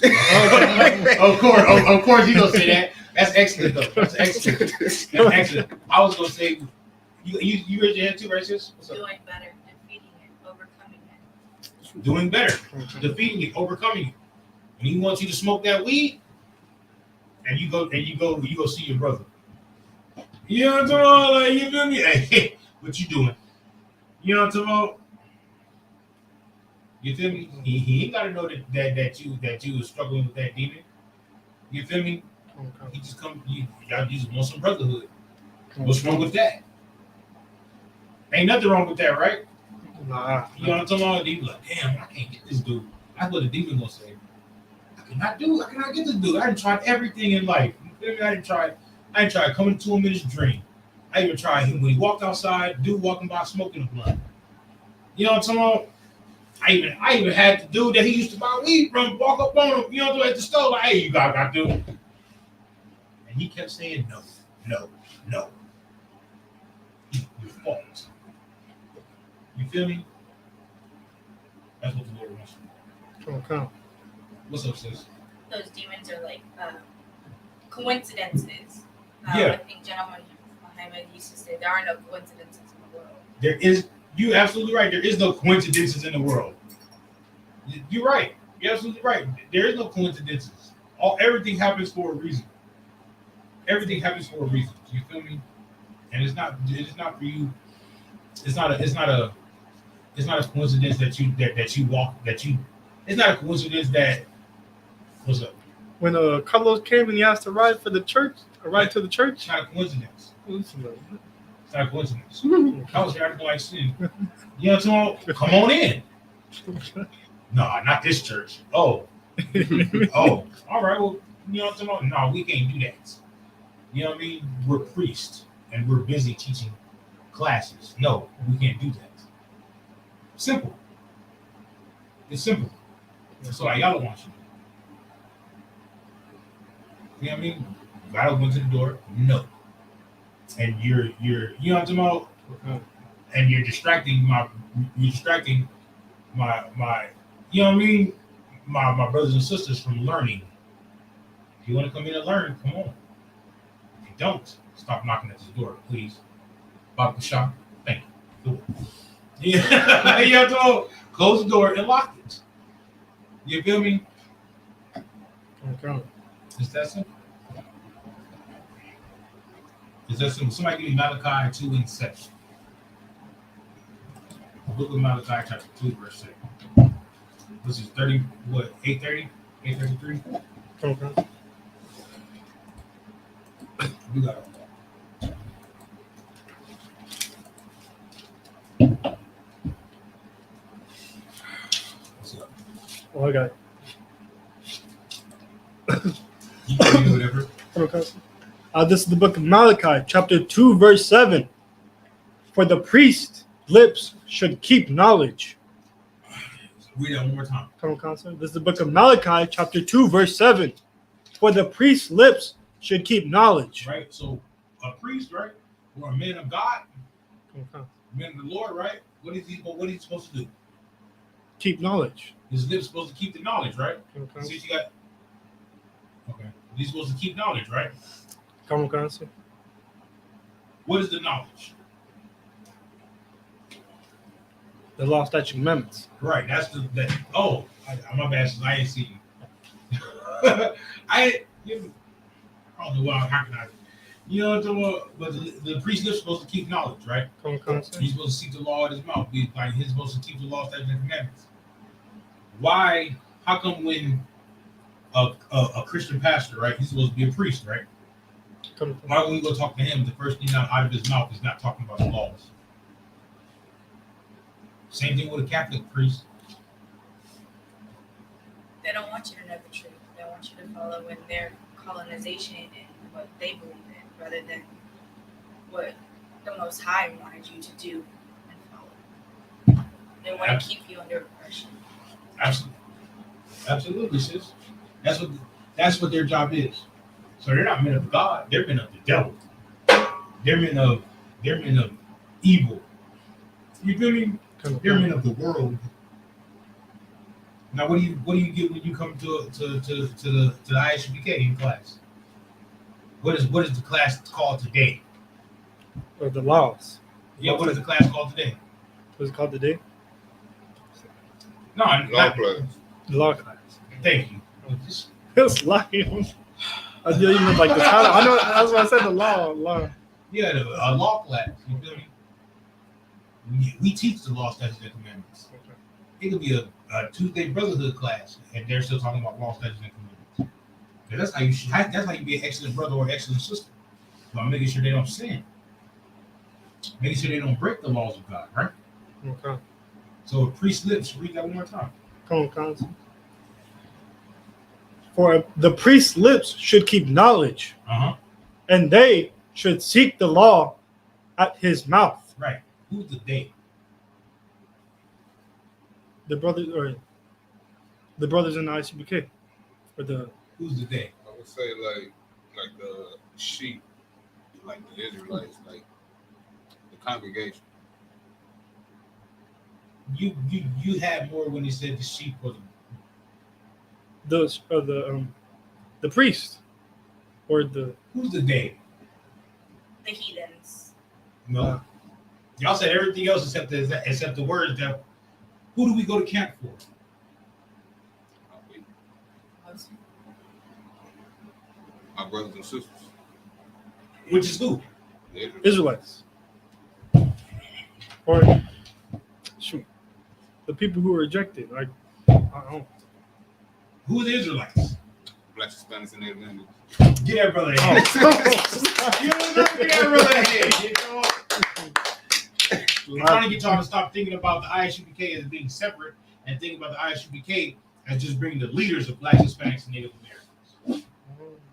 Of course, you gonna say that. That's excellent, though. That's excellent. That's excellent. I was gonna say, you raised your hand too, right, sis? What's up? Doing better, defeating it, overcoming it. Doing better, defeating it, overcoming it. When he wants you to smoke that weed, and you go see your brother. You know what I'm talking about? Like, you feel me? Hey, what you doing? You know what I'm talking about? You feel me? He ain't gotta know that you was struggling with that demon. You feel me? He just come. Y'all just want some brotherhood. What's wrong with that? Ain't nothing wrong with that, right? Nah. You know what I'm talking about? They be like, damn, I can't get this dude. That's what the demon gonna say. I cannot get this dude. I done tried everything in life. You feel me? I didn't try coming to him in his dream. I even tried him when he walked outside, dude walking by smoking a blunt. You know what I'm talking about? I even had the dude that he used to buy weed from walk up on him, you know, at the store, like, hey, you got dude. And he kept saying no. Your fault. You feel me? That's what the Lord wants. Okay. What's up, sis? Those demons are like coincidences. Yeah. I think Gentleman Muhammad used to say there are no coincidences in the world. You're absolutely right. There is no coincidences in the world. You're right. You're absolutely right. There is no coincidences. Everything happens for a reason. Everything happens for a reason. You feel me? And it's not for you. It's not a coincidence that you walk. It's not a coincidence that. What's up? When Carlos came and he asked to ride for the church, a ride to the church. It's not a coincidence. It's not a coincidence. I was acting like sin. You know what I'm talking about? Come on in. No, not this church. Oh. All right. Well, you know what I'm talking about? No, we can't do that. You know what I mean? We're priests and we're busy teaching classes. No, we can't do that. Simple. It's simple. That's what Ayala wants you to do. You know what I mean? God went to the door. No. And you're you know what I'm talking about? And you're distracting my you know what I mean? My brothers and sisters from learning. If you want to come in and learn, come on. If you don't, stop knocking at this door, please. Bob Shop, thank you. Yeah, you have to close the door and lock it. You feel me? Okay. Is that simple? Is that simple? Somebody give me Malachi 2:7. The book of Malachi, chapter 2, verse 7. This is 30, what, 8:30? 8:33? Okay. You got it. What's up? Oh, I got it. You can do whatever. Okay. This is the book of Malachi, chapter 2, verse 7. For the priest's lips should keep knowledge. Read that one more time. Come on, Counselor. This is the book of Malachi, chapter 2, verse 7. For the priest's lips should keep knowledge. Right? So, a priest, right? or a man of God, Okay. man of the Lord, right? What is he supposed to do? Keep knowledge. His lips supposed to keep the knowledge, right? Okay. Since you got okay, he's supposed to keep knowledge, right? Come on, Council. What is the knowledge? The law, statute, commandments. Right. That's that. Oh, my bad. I ain't seen you. I don't know why. How can I? You know what I'm talking about? But the priest is supposed to keep knowledge, right? Come on, Council. He's supposed to seek the law in his mouth. He's supposed to keep the law, statutes, and commandments. Why? How come when a Christian pastor, right? He's supposed to be a priest, right? Why when we go talk to him, the first thing out of his mouth is not talking about the laws? Same thing with a Catholic priest. They don't want you to know the truth. They want you to follow in their colonization and what they believe in, rather than what the Most High wanted you to do and follow. They want to keep you under oppression. Absolutely, sis. That's what their job is. So they're not men of God. They're men of the devil. They're men of evil. You feel me? They're men of the world. Now, what do you get when you come to the ISUPK in class? What is the class called today? Or the laws. Yeah, what is the class called today? What's it called today? No, Law class. The law class. Thank you. It's lying. I didn't even like the title. I know that's why I said the law. Yeah, a law class. You feel me? We teach the law, statutes, and commandments. It could be a Tuesday brotherhood class, and they're still talking about law, statutes, and commandments. That's how you should. That's how you be an excellent brother or excellent sister. By making sure they don't sin, making sure they don't break the laws of God. Right. Okay. So, priest lips. Read that one more time. Come on, Council. For the priest's lips should keep knowledge, and they should seek the law at his mouth. Right. Who's the they? The brothers in the ICBK. Or the who's the they? I would say like the sheep, like the Israelites, like the congregation. You had more when he said the sheep or the priest, or the who's the they? The heathens. No, y'all said everything else except the words that. Who do we go to camp for? My brothers and sisters. Which is who? Israelites. Or shoot, the people who were rejected. Like, I don't know. Who are the Israelites? Black, Hispanics, and Native Americans. Get that brother ahead. You don't know, get that brother ahead. You know? I'm trying to get y'all to stop thinking about the ISUPK as being separate and think about the ISUPK as just bringing the leaders of Black, Hispanics, and Native Americans.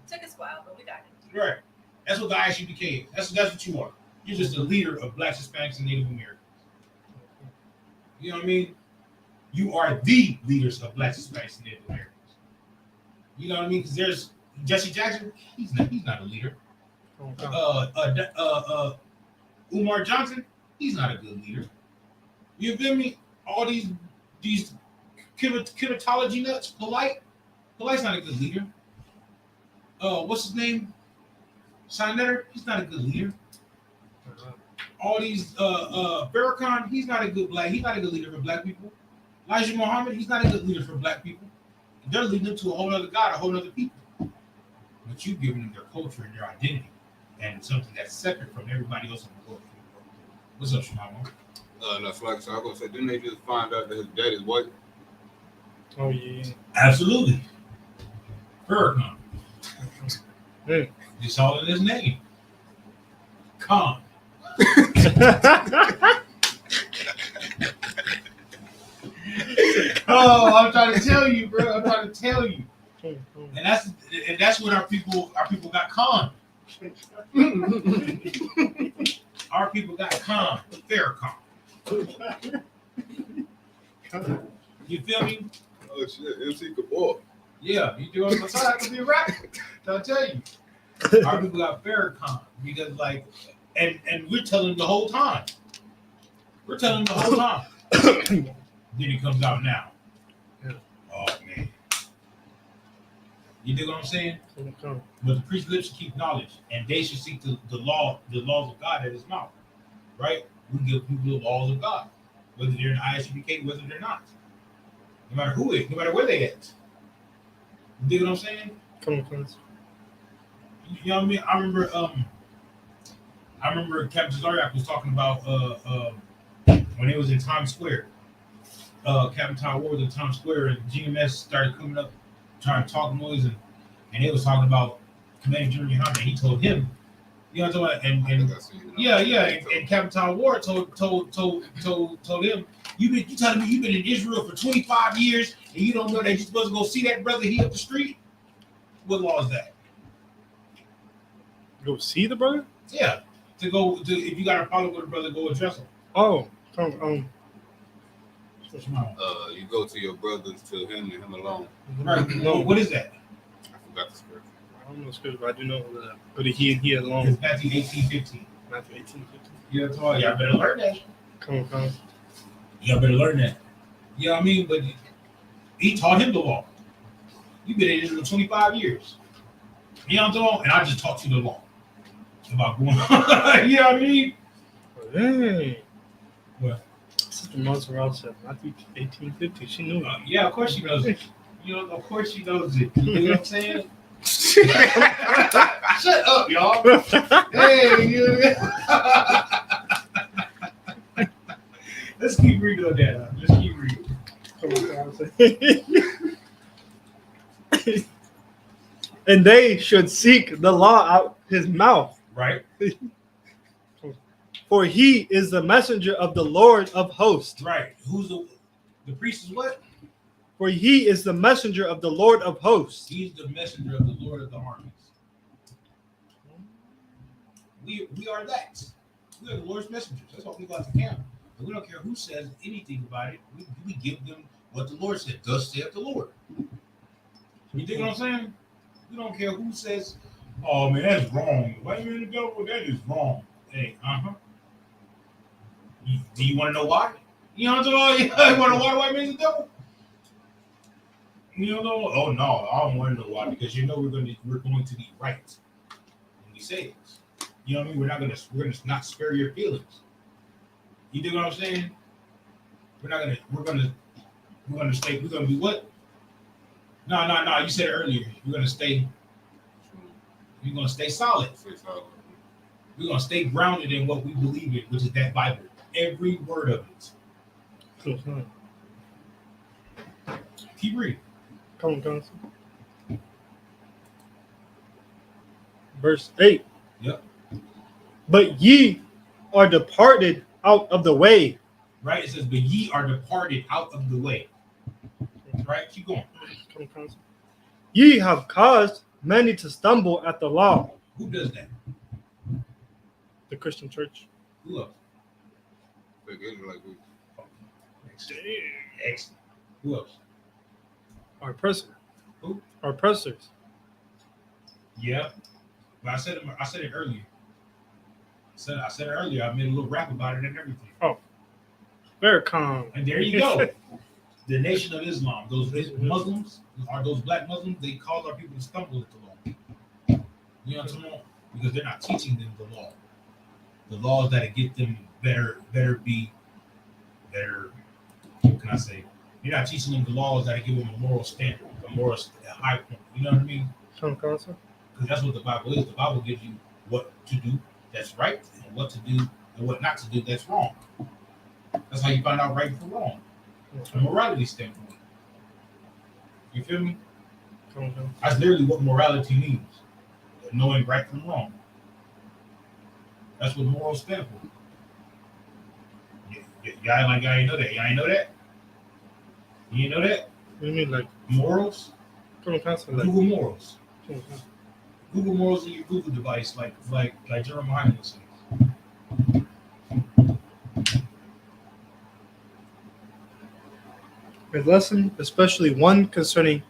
Took us a while, but we got it. Right. That's what the ISUPK is. That's what you are. You're just a leader of Black, Hispanics, and Native Americans. You know what I mean? You are the leaders of Black, Hispanics, and Native Americans. You know what I mean? Because there's Jesse Jackson. He's not a leader. Umar Johnson. He's not a good leader. You feel me? All these kimatology nuts. Polite's not a good leader. What's his name? Sinetter. He's not a good leader. All these Farrakhan. He's not a good leader for Black people. Elijah Muhammad. He's not a good leader for Black people. They're leading them to a whole other God, a whole other people. But you've given them their culture and their identity, and something that's separate from everybody else in the world. What's up, Shimamo? No, so like I said, I'm gonna say, didn't they just find out that his dad is white? Oh yeah. Absolutely. Farrakhan. Hey. It's all in his name. Khan. Oh, I'm trying to tell you, bro. I'm trying to tell you. And that's what our people got Khan. Our people got Khan, Farrakhan. You feel me? Oh shit, MC Kabor. Yeah, you do what I'm saying? I can be a rapper. I'll tell you. Our people got Farrakhan because, like, And we're telling them the whole time. We're telling them the whole time. Then it comes out now. Yeah. Oh man. You dig what I'm saying? Okay. But the priest's lips should keep knowledge, and they should seek the laws of God at his mouth. Right? We give people the laws of God, whether they're in ISUPK, whether they're not. No matter who it is, no matter where they at. You dig what I'm saying? Come on. You know what I mean? I remember Captain Zaryak was talking about when it was in Times Square. Captain Todd Ward was in Times Square, and GMS started coming up trying to talk noise, and they was talking about Commander Junior Hunter. He told him, you know what I'm talking about? And Captain Todd Ward told him, you telling me you've been in Israel for 25 years and you don't know that you're supposed to go see that brother he up the street? What law is that? Go see the brother? Yeah, if you got a problem with a brother, go address him. Oh, You go to your brothers, to him and him alone. Right. No. What is that? I forgot the scripture. I don't know scripture, but I do know that. But he and he alone. It's Matthew 18:15. Matthew 18:15. Yeah, that's all. Y'all better learn that. Come on. Y'all better learn that. You know what I mean? But he taught him the law. You've been in Israel 25 years. You know what I'm talking about? And I just taught you the law. About going you know what I mean? Hey. What? Sister Montserrat said Matthew 18:50. She knew it. Yeah, of course she knows it. You know, of course she knows it. You know what I'm saying? Shut up, y'all. Hey, let's keep reading on that. Let's keep reading. And they should seek the law out his mouth. Right. For he is the messenger of the Lord of hosts. Right. Who's the priest is what? For he is the messenger of the Lord of hosts. He's the messenger of the Lord of the armies. We are that. We are the Lord's messengers. That's why we got the camp. And we don't care who says anything about it. We give them what the Lord said. Thus saith the Lord. You think what I'm saying? We don't care who says, oh man, that's wrong. Why you in the devil? That is wrong. Hey, do you want to know why? You know what I'm talking about? You want to know why the white man's the devil? You know? Oh no, I don't want to know why, because you know we're going to be right when we say this. You know what I mean? We're gonna not spare your feelings. You dig what I'm saying? We're gonna be what? No. You said it earlier. We're gonna stay solid. We're gonna stay grounded in what we believe in, which is that Bible. Every word of it. Keep reading. Come on, Johnson. Verse 8. Yep. But ye are departed out of the way. Right? It says, but ye are departed out of the way. Right? Keep going. Ye have caused many to stumble at the law. Who does that? The Christian church. Who else? Excellent. Who else? Our oppressor. Who? Our oppressors. Yeah. But I said it earlier. I said it earlier. I made a little rap about it and everything. Oh. Very calm. And there you go. The Nation of Islam, those Muslims, are those black Muslims, they cause our people to stumble at the law. You know what I'm saying? Because they're not teaching them the law. The laws that get them better, what can I say? You're not teaching them the laws that give them a moral standard, a high point. You know what I mean? Because that's what the Bible is. The Bible gives you what to do that's right and what to do and what not to do that's wrong. That's how you find out right from wrong. From a morality standpoint. You feel me? That's literally what morality means. Knowing right from wrong. That's what morals stand for. Y'all ain't know that. Y'all ain't know that? You ain't know that? What do you mean, like morals? Google morals. Google morals in your Google device, like Jeremiah was saying. A lesson, especially one concerning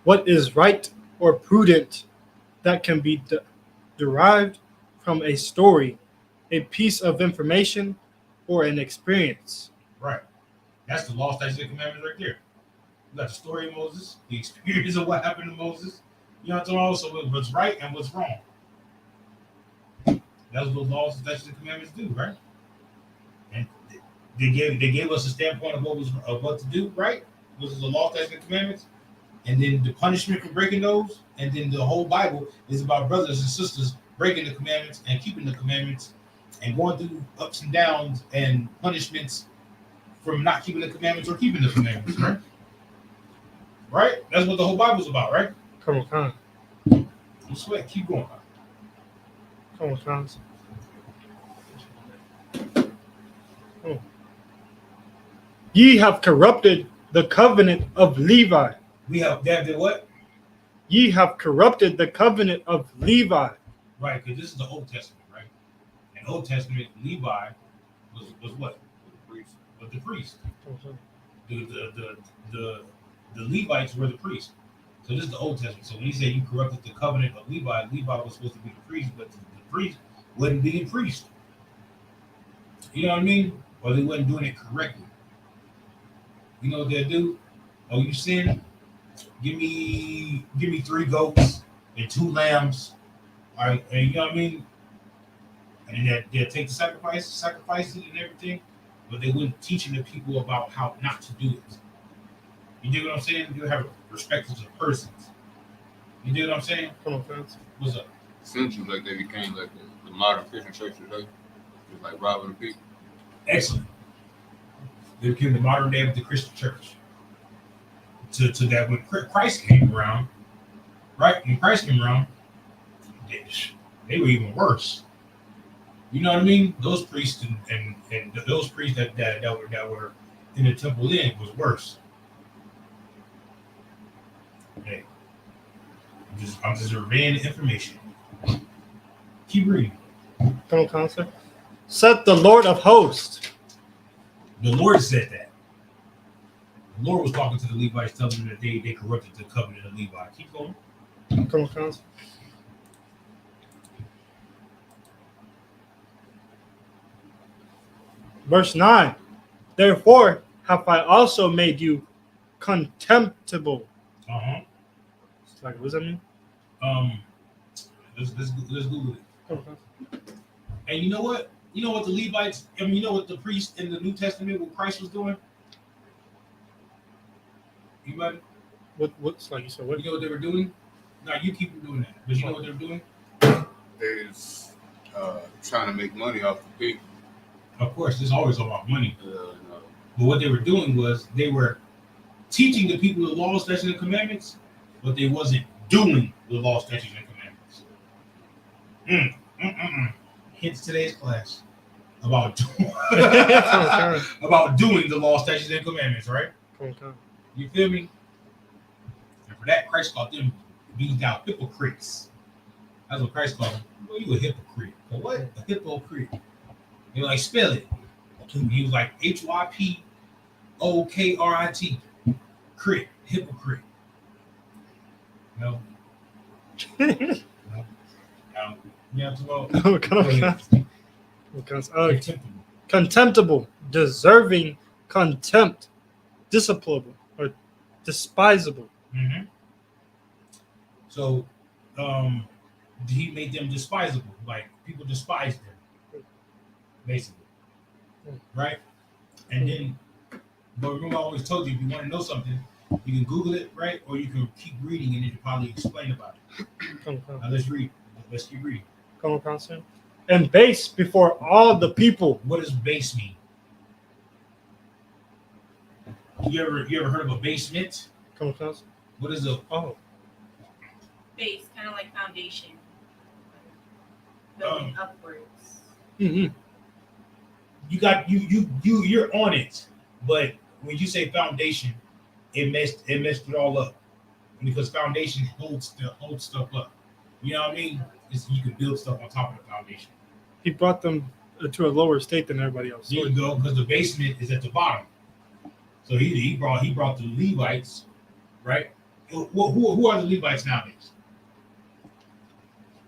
what is right or prudent, that can be derived from a story a piece of information, or an experience. Right. That's the law, statutes, and commandments right there. You got the story of Moses, the experience of what happened to Moses. You know what I'm talking about? So what's right and what's wrong. That's what laws, statutes, and commandments do, right? And they gave us a standpoint of what to do, right? This is the law, statutes, and commandments, and then the punishment for breaking those, and then the whole Bible is about brothers and sisters breaking the commandments and keeping the commandments, and going through ups and downs and punishments from not keeping the commandments or keeping the commandments, right? Right? That's what the whole Bible's about, right? Come on. Don't sweat. Keep going. Come on. Oh. Ye have corrupted the covenant of Levi. We have did what? Ye have corrupted the covenant of Levi. Right, because this is the Old Testament, right? In the Old Testament, Levi was what? Was the priest. The Levites were the priest. So this is the Old Testament. So when he said you corrupted the covenant of Levi, Levi was supposed to be the priest, but the priest wasn't being priest. You know what I mean? Or they wasn't doing it correctly. You know what they'll do? Oh, you sin? Give me 3 goats and 2 lambs. All right, and you know what I mean? And they'll take the sacrifice it and everything, but they weren't teaching the people about how not to do it. You dig what I'm saying? You have respect to the persons. You dig what I'm saying? Come on, friends. What's up? Essentially, like they became like the modern Christian church today, just like robbing the people. Excellent. They became the modern day of the Christian church. To that, when Christ came around, right? When Christ came around, they were even worse. You know what I mean? Those priests and those priests that were in the temple then was worse. Hey, I'm just relaying the information. Keep reading. Come on, counselor. Said the Lord of hosts. The Lord said that. The Lord was talking to the Levites, telling them that they corrupted the covenant of Levi. Keep going. Come on, counselor. Verse 9. Therefore have I also made you contemptible. Uh-huh. It's like, what does that mean? Let's Google it. Come on. And you know what? You know what the Levites, you know what the priests in the New Testament, what Christ was doing? Anybody? What's like you said? What? You know what they were doing? No, you keep doing that. But you know what they're doing? They's trying to make money off the people. Of course, it's always about money. No. But what they were doing was they were teaching the people the law, statutes, and commandments, but they wasn't doing the law, statutes, and commandments. Hence today's class about about doing the law, statutes, and commandments, right? You feel me? And for that, Christ called them being out hypocrites. That's what Christ called them. Well, you a hypocrite. But what? A hypocrite. They were like, spell it. He was like HYPOKRIT. Crit. Hypocrite. No. Yeah, contemptible, deserving contempt, disciplinable, or despisable. Mm-hmm. So, he made them despisable. Like people despised them, basically, right? And then, but remember, I always told you, if you want to know something, you can Google it, right? Or you can keep reading, and it'll probably explain about it. Now let's read. Let's keep reading. And base before all the people. What does base mean? You ever heard of a basement? What is a Base, kind of like foundation. Building upwards. Mm-hmm. You're on it, but when you say foundation, it messed it all up because foundation holds stuff up. You know what I mean? You can build stuff on top of the foundation. He brought them to a lower state than everybody else. There you go, because the basement is at the bottom. So he brought the Levites, right? Who are the Levites nowadays?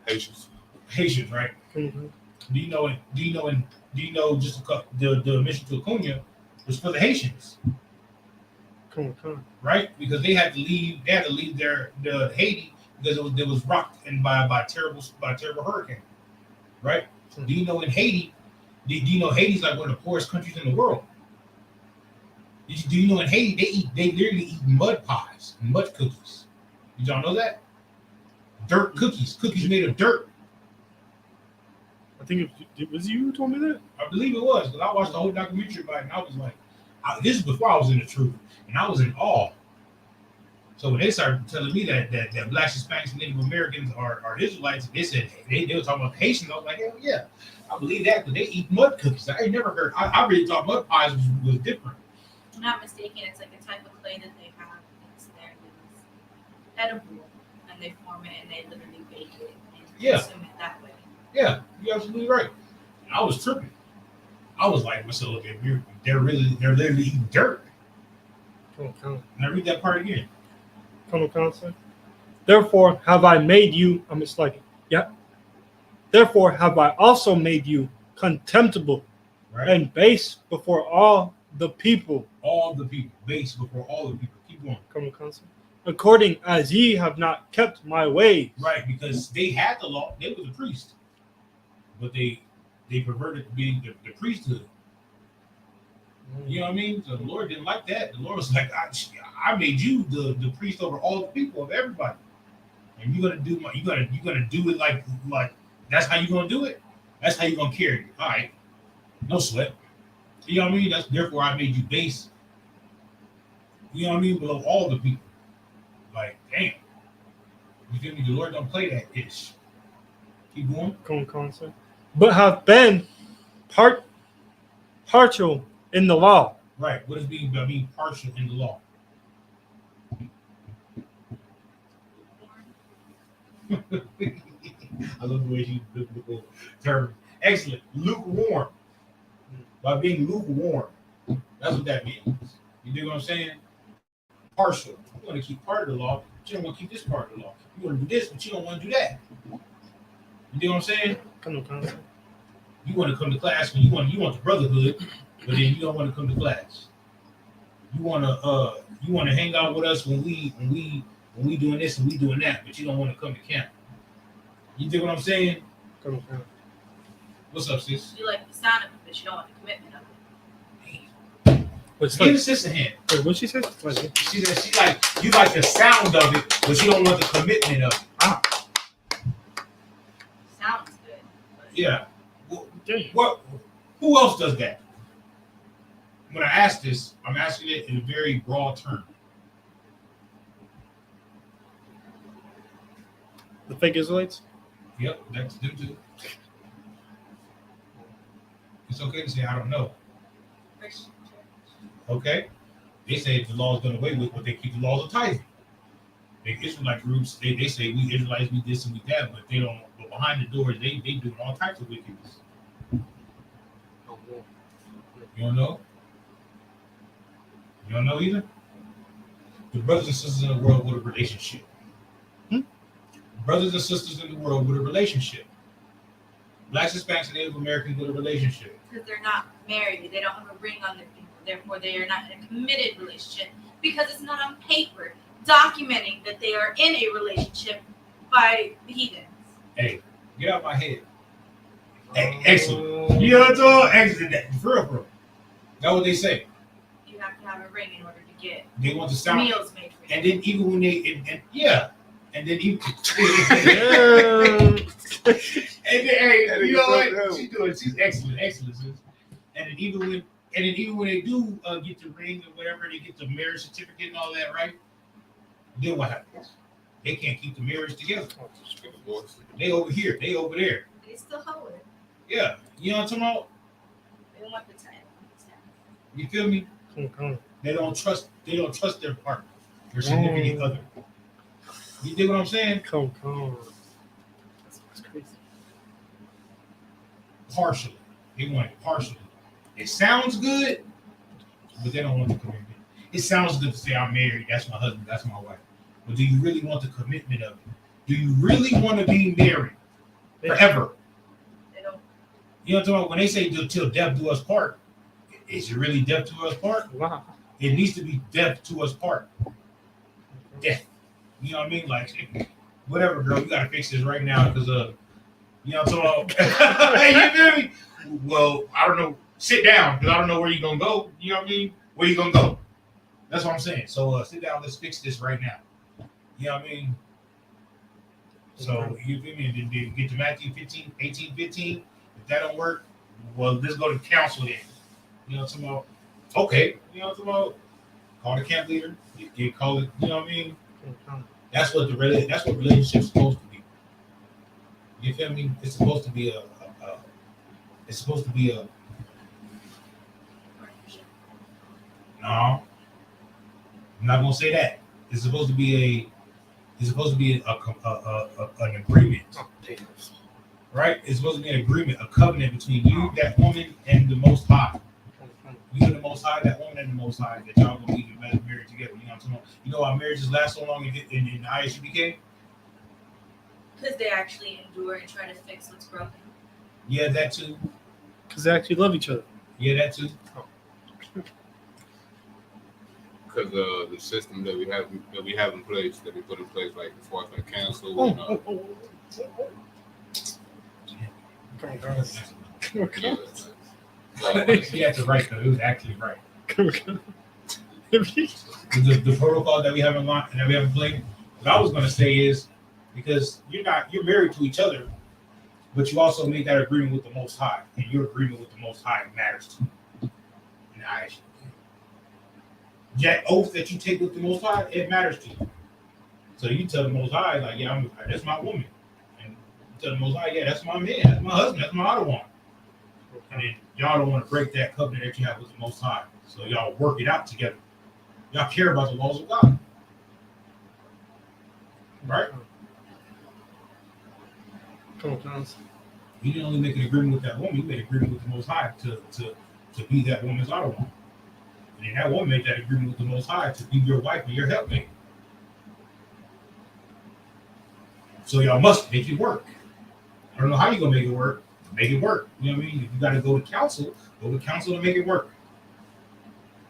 Haitians. Haitians, right? Mm-hmm. Do you know? Do you know? Do you know just the mission to Acuna was for the Haitians, Come on. right? Because they had to leave. They had to leave their Haiti because it was rocked and by a terrible hurricane, right? Do you know in Haiti? Do you know Haiti's like one of the poorest countries in the world? Do you know in Haiti they literally eat mud pies and mud cookies? Did y'all know that? Dirt cookies made of dirt. I think it was you who told me that. I believe it was because I watched the whole documentary about it and I was like, this is before I was in the truth and I was in awe. So when they started telling me that Blacks, Hispanics, and Native Americans are Israelites, they said they were talking about Haitians. I was like, hell yeah, I believe that because they eat mud cookies. I ain't never heard. I really thought mud pies was different. If I'm not mistaken, it's like a type of clay that they have. It's there. It's edible, and they form it and they literally bake it and consume it that way. Yeah, you're absolutely right. And I was tripping. I was like, so they're literally eating dirt. Come on. And I read that part again. Come on, sir. Therefore have I made you. I'm just like, yeah. Therefore have I also made you contemptible and base before all the people. All the people. Base before all the people. Keep going. Come on, sir. According as ye have not kept my ways. Right, because they had the law. They were the priest. But they perverted being the priesthood. You know what I mean? So the Lord didn't like that. The Lord was like, I made you the priest over all the people, of everybody. And you're gonna do it like that's how you're gonna do it. That's how you're gonna carry it. All right, no sweat. You know what I mean? Therefore I made you base. You know what I mean? Below all the people. Like, damn. You feel me? The Lord don't play that ish. Keep going. Come on, sir. But have been partial in the law. Right. What does mean by being partial in the law? I love the way you biblical term. Excellent. Lukewarm. By being lukewarm. That's what that means. You dig what I'm saying? Partial. You want to keep part of the law, but you don't want to keep this part of the law. You want to do this, but you don't want to do that. You dig what I'm saying? Come on, sir. You want to come to class when you want the brotherhood, but then you don't want to come to class. You want to hang out with us when we doing this and we doing that, but you don't want to come to camp. You dig what I'm saying? Come on. What's up, sis? You like the sound of it, but you don't want the commitment of it. Give the sis a hand. Wait, what she said? She said she like you like the sound of it, but you don't want the commitment of it. Sounds good. Yeah. What? Who else does that? When I ask this, I'm asking it in a very broad term. The fake Israelites? Yep, that's them too. It's okay to say I don't know. Okay? They say the law is done away with, but they keep the laws of tithing. The Israelite groups, they say we Israelites, we this and we that, but they don't. But behind the doors, they doing all types of wickedness. You don't know? You don't know either? The brothers and sisters in the world with a relationship. Brothers and sisters in the world with a relationship. Blacks, Hispanics, and Native Americans with a relationship. Because they're not married, they don't have a ring on their finger, therefore they are not in a committed relationship because it's not on paper documenting that they are in a relationship by the heathens. Hey, get out my head. Hey, excellent. You know what I'm talking? Excellent. For real. That's what they say. You have to have a ring in order to get They want the sound. meals made for you. And then even when they, and then even. And then, hey, you know what? She's excellent. Sis. And then even when they do get the ring or whatever, they get the marriage certificate and all that, right? Then what happens? They can't keep the marriage together. They over here, they over there. They still hold it. Yeah, you know what I'm talking about? They don't want the title. You feel me? They don't trust their partner, their significant other. You dig what I'm saying? Come on. That's crazy. Partially. They want it partially. It sounds good, but they don't want the commitment. It sounds good to say I'm married, that's my husband, that's my wife. But do you really want the commitment of it? Do you really want to be married forever? They don't. You know what I'm talking about? When they say till death do us part, is it really death to us part? Wow. It needs to be death to us part. Death. You know what I mean? Like, whatever, girl, we gotta fix this right now because you know what I'm talking about? You feel me? Well, I don't know. Sit down because I don't know where you're gonna go. You know what I mean? Where you gonna go? That's what I'm saying. So sit down. Let's fix this right now. You know what I mean? So you feel me? Then get to Matthew 18:15. If that don't work, well, let's go to council then. You know what I'm talking about? Okay. You know what I'm talking about? Call the camp leader. You call it. You know what I mean? That's what relationship's supposed to be. You feel me? It's supposed to be it's supposed to be a. No, I'm not gonna say that. It's supposed to be an agreement, right? It's supposed to be an agreement, a covenant between you, that woman, and the Most High. You and the Most High, that woman and the Most High, that y'all gonna be married together. You know what I'm talking about? You know why marriages last so long in the Isupk? Because they actually endure and try to fix what's broken. Yeah, that too. Because they actually love each other. Yeah, that too. Because the system that we have in place, that we put in place, like as far as like council. He had to right though. It was actually right. the protocol that we have in line and that we have in place. What I was going to say is because you're married to each other, but you also made that agreement with the Most High, and your agreement with the Most High matters to you. And that oath that you take with the Most High, it matters to you. So you tell the Most High, like, yeah, that's my woman. And you tell the Most High, yeah, that's my man, that's my husband, that's my other one. And then y'all don't want to break that covenant that you have with the Most High. So y'all work it out together. Y'all care about the laws of God. Right? You didn't only make an agreement with that woman, you made an agreement with the Most High to be that woman's other one. And then that woman made that agreement with the Most High to be your wife and your helpmate. So y'all must make it work. I don't know how you're gonna make it work. Make it work. You know what I mean? If you gotta go to council to make it work.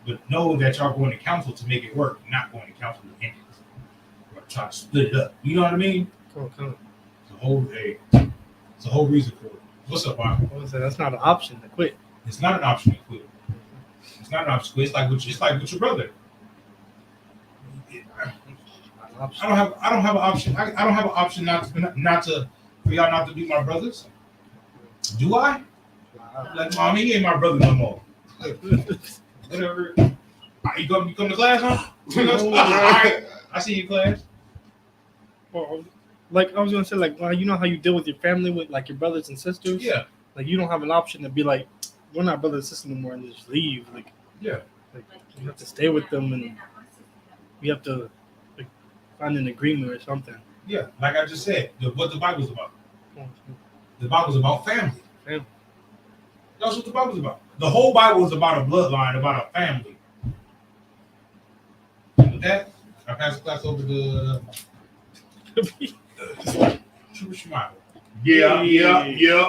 But know that y'all going to council to make it work, not going to council to end it. Or try to split it up. You know what I mean? Okay. It's a whole reason for it. What's up, Bob? That's not an option to quit. It's not an option to quit. It's not an option to quit. It's like with your brother. I don't have an option. I don't have an option not to for y'all not to be my brothers. Do I? Like, mom, he ain't my brother no more. Whatever. You come to class, huh? All right. I see you, class. Well, like I was gonna say, like you know how you deal with your family with like your brothers and sisters. Yeah. Like you don't have an option to be like, we're not brothers and sisters anymore, and just leave. Like yeah. Like you have to stay with them, and you have to like find an agreement or something. Yeah. Like I just said, what the Bible's about. The Bible's about family. Family. That's what the Bible's about. The whole Bible is about a bloodline, about a family. With that, I pass the class over to Shmile. Yeah.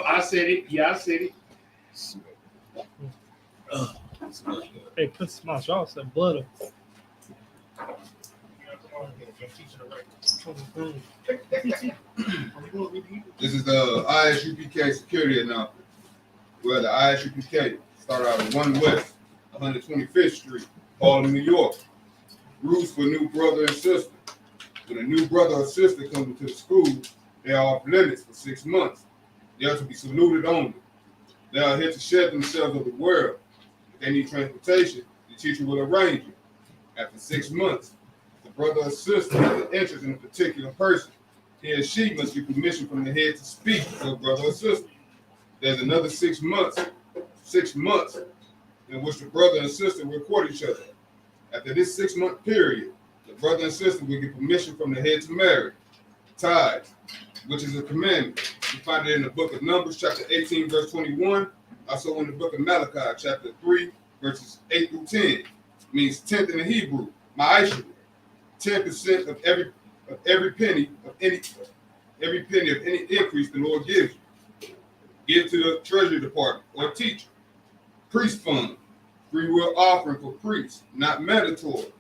I said it. Hey, put some out. Y'all said blood. This is the ISUPK security announcement. Where the ISUPK start out at 1 West, 125th Street, Harlem, New York. Rules for new brother and sister. When a new brother or sister comes into the school, they are off limits for 6 months. They are to be saluted only. They are here to shed themselves of the world. If they need transportation, the teacher will arrange it. After 6 months, the brother or sister has an interest in a particular person. He or she must get permission from the head to speak to a brother or sister. There's another 6 months in which the brother and sister will court each other. After this 6-month period, the brother and sister will get permission from the head to marry. Tithes, which is a commandment. You find it in the book of Numbers, chapter 18, verse 21. Also in the book of Malachi, chapter 3, verses 8 through 10. It means 10th in the Hebrew, ma'ashir. 10% of every penny of any increase the Lord gives you. Give to the treasury department or teacher. Priest fund, free will offering for priests, not mandatory.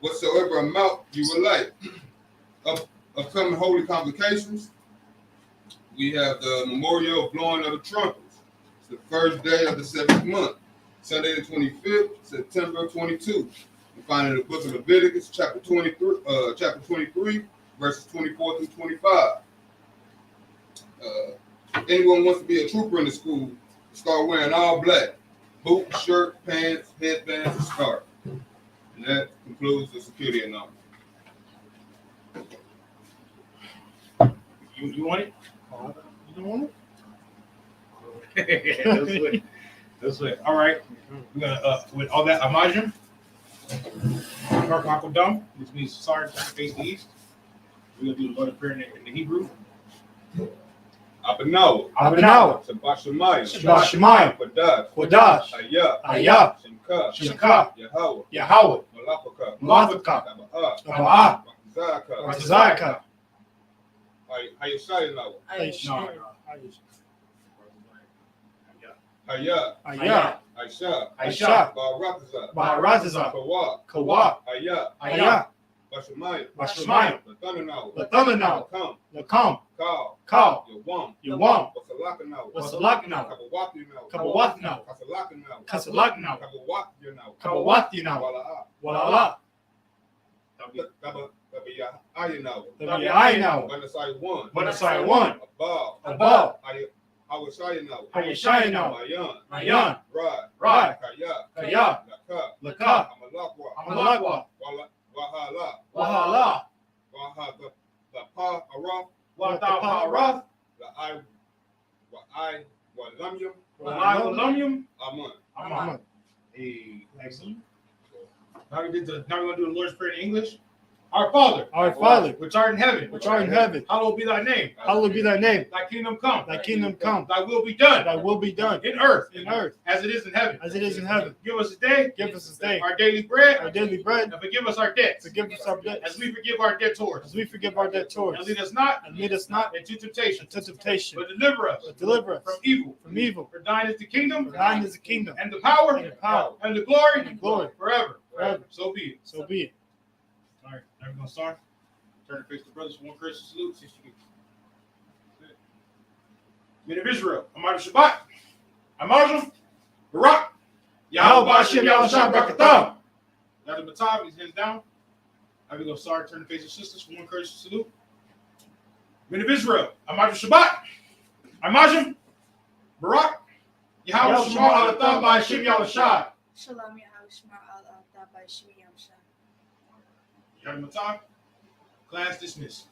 Whatsoever amount you would like. Upcoming holy convocations, we have the memorial of blowing of the trumpets. It's the first day of the 7th month, Sunday the 25th, September 22. You find it in the book of Leviticus, chapter 23, verses 24 through 25. Anyone wants to be a trooper in the school, start wearing all black. Boot, shirt, pants, headbands, and scarf. And that concludes the security announcement. You want it? You don't want Yeah, that's it. All right. We're gonna with all that Amajim, Mark Dum, which means sorry to face the east. We're gonna do the Lord of Prayer in the Hebrew. Abanawa, Shabbat Shemayim, Kodash, Ayah, Shemka, Yahweh, Malafaka, Taba'ah, Zaka, Zaka. Hayashayanawa, No. Hayah, Ayah, Aisha, Aisha, Barakaza, Ba'araza, Kawa, Ayah, Bashamayim, Bashamayim, Latananawa, Latananawa, Lakam, Lakam, Kal, Kal, Yawam, Yawam, Wasalakanawa, Wasalakanawa, Kabawatinawa, Kabawathnawa, Kasalakanawa, Kasalaknawa, Kabawathinawa, Kabawathinawa, Wala'a, Walala, Ayanawa, Tabi'aynawa, Manasai 1, Manasai 1, Abal, Abal, Hawashayanawa, Hayashayanawa, Mayan, Mayan, Rad, Rad, Kaya, Kaya, Laka, Laka, Amalakwa, Amalakwa, Wahala, Wahala, Lapa, Araf, Watapa'arath, Walamyam, Walamyum, Aman. Aman. Hey, excellent. Now we're gonna do the Lord's Prayer in English. Our Father, Our Father, which art in heaven, which art in heaven, hallowed be thy name. hallowed be thy name. Thy kingdom come. Thy kingdom come. Thy will be done Thy will be done in earth as it is in heaven. in heaven. Give us today Give us this day our daily bread, our daily bread. and forgive us our debts Forgive us our debts as we forgive our debtors. as we forgive our debtors. And lead us not And lead us not into temptation, into temptation, but deliver us but deliver us from evil. from evil. For thine is the kingdom, For thine is the kingdom, and the power, and the power, and the glory, and the glory, forever. forever. So be it. So be it. All right, now we're gonna start. Turn to face the brothers. One Christian salute. 60 weeks. Men of Israel, Amad Shabbat, Amajim, Barak, Yahweh Hashem, Yahweh Shah Barakatam. Yahweh Matab, his hands down. Now we're gonna start. Turn to face the sisters. One Christian salute. Men of Israel, Amad Shabbat, Amajim, Barak, Yahweh Shema Alatam by Hashem Yahweh Shah. Shalom Yahushua al by Shimi Yamsha. Yahweh Matab. Class dismissed.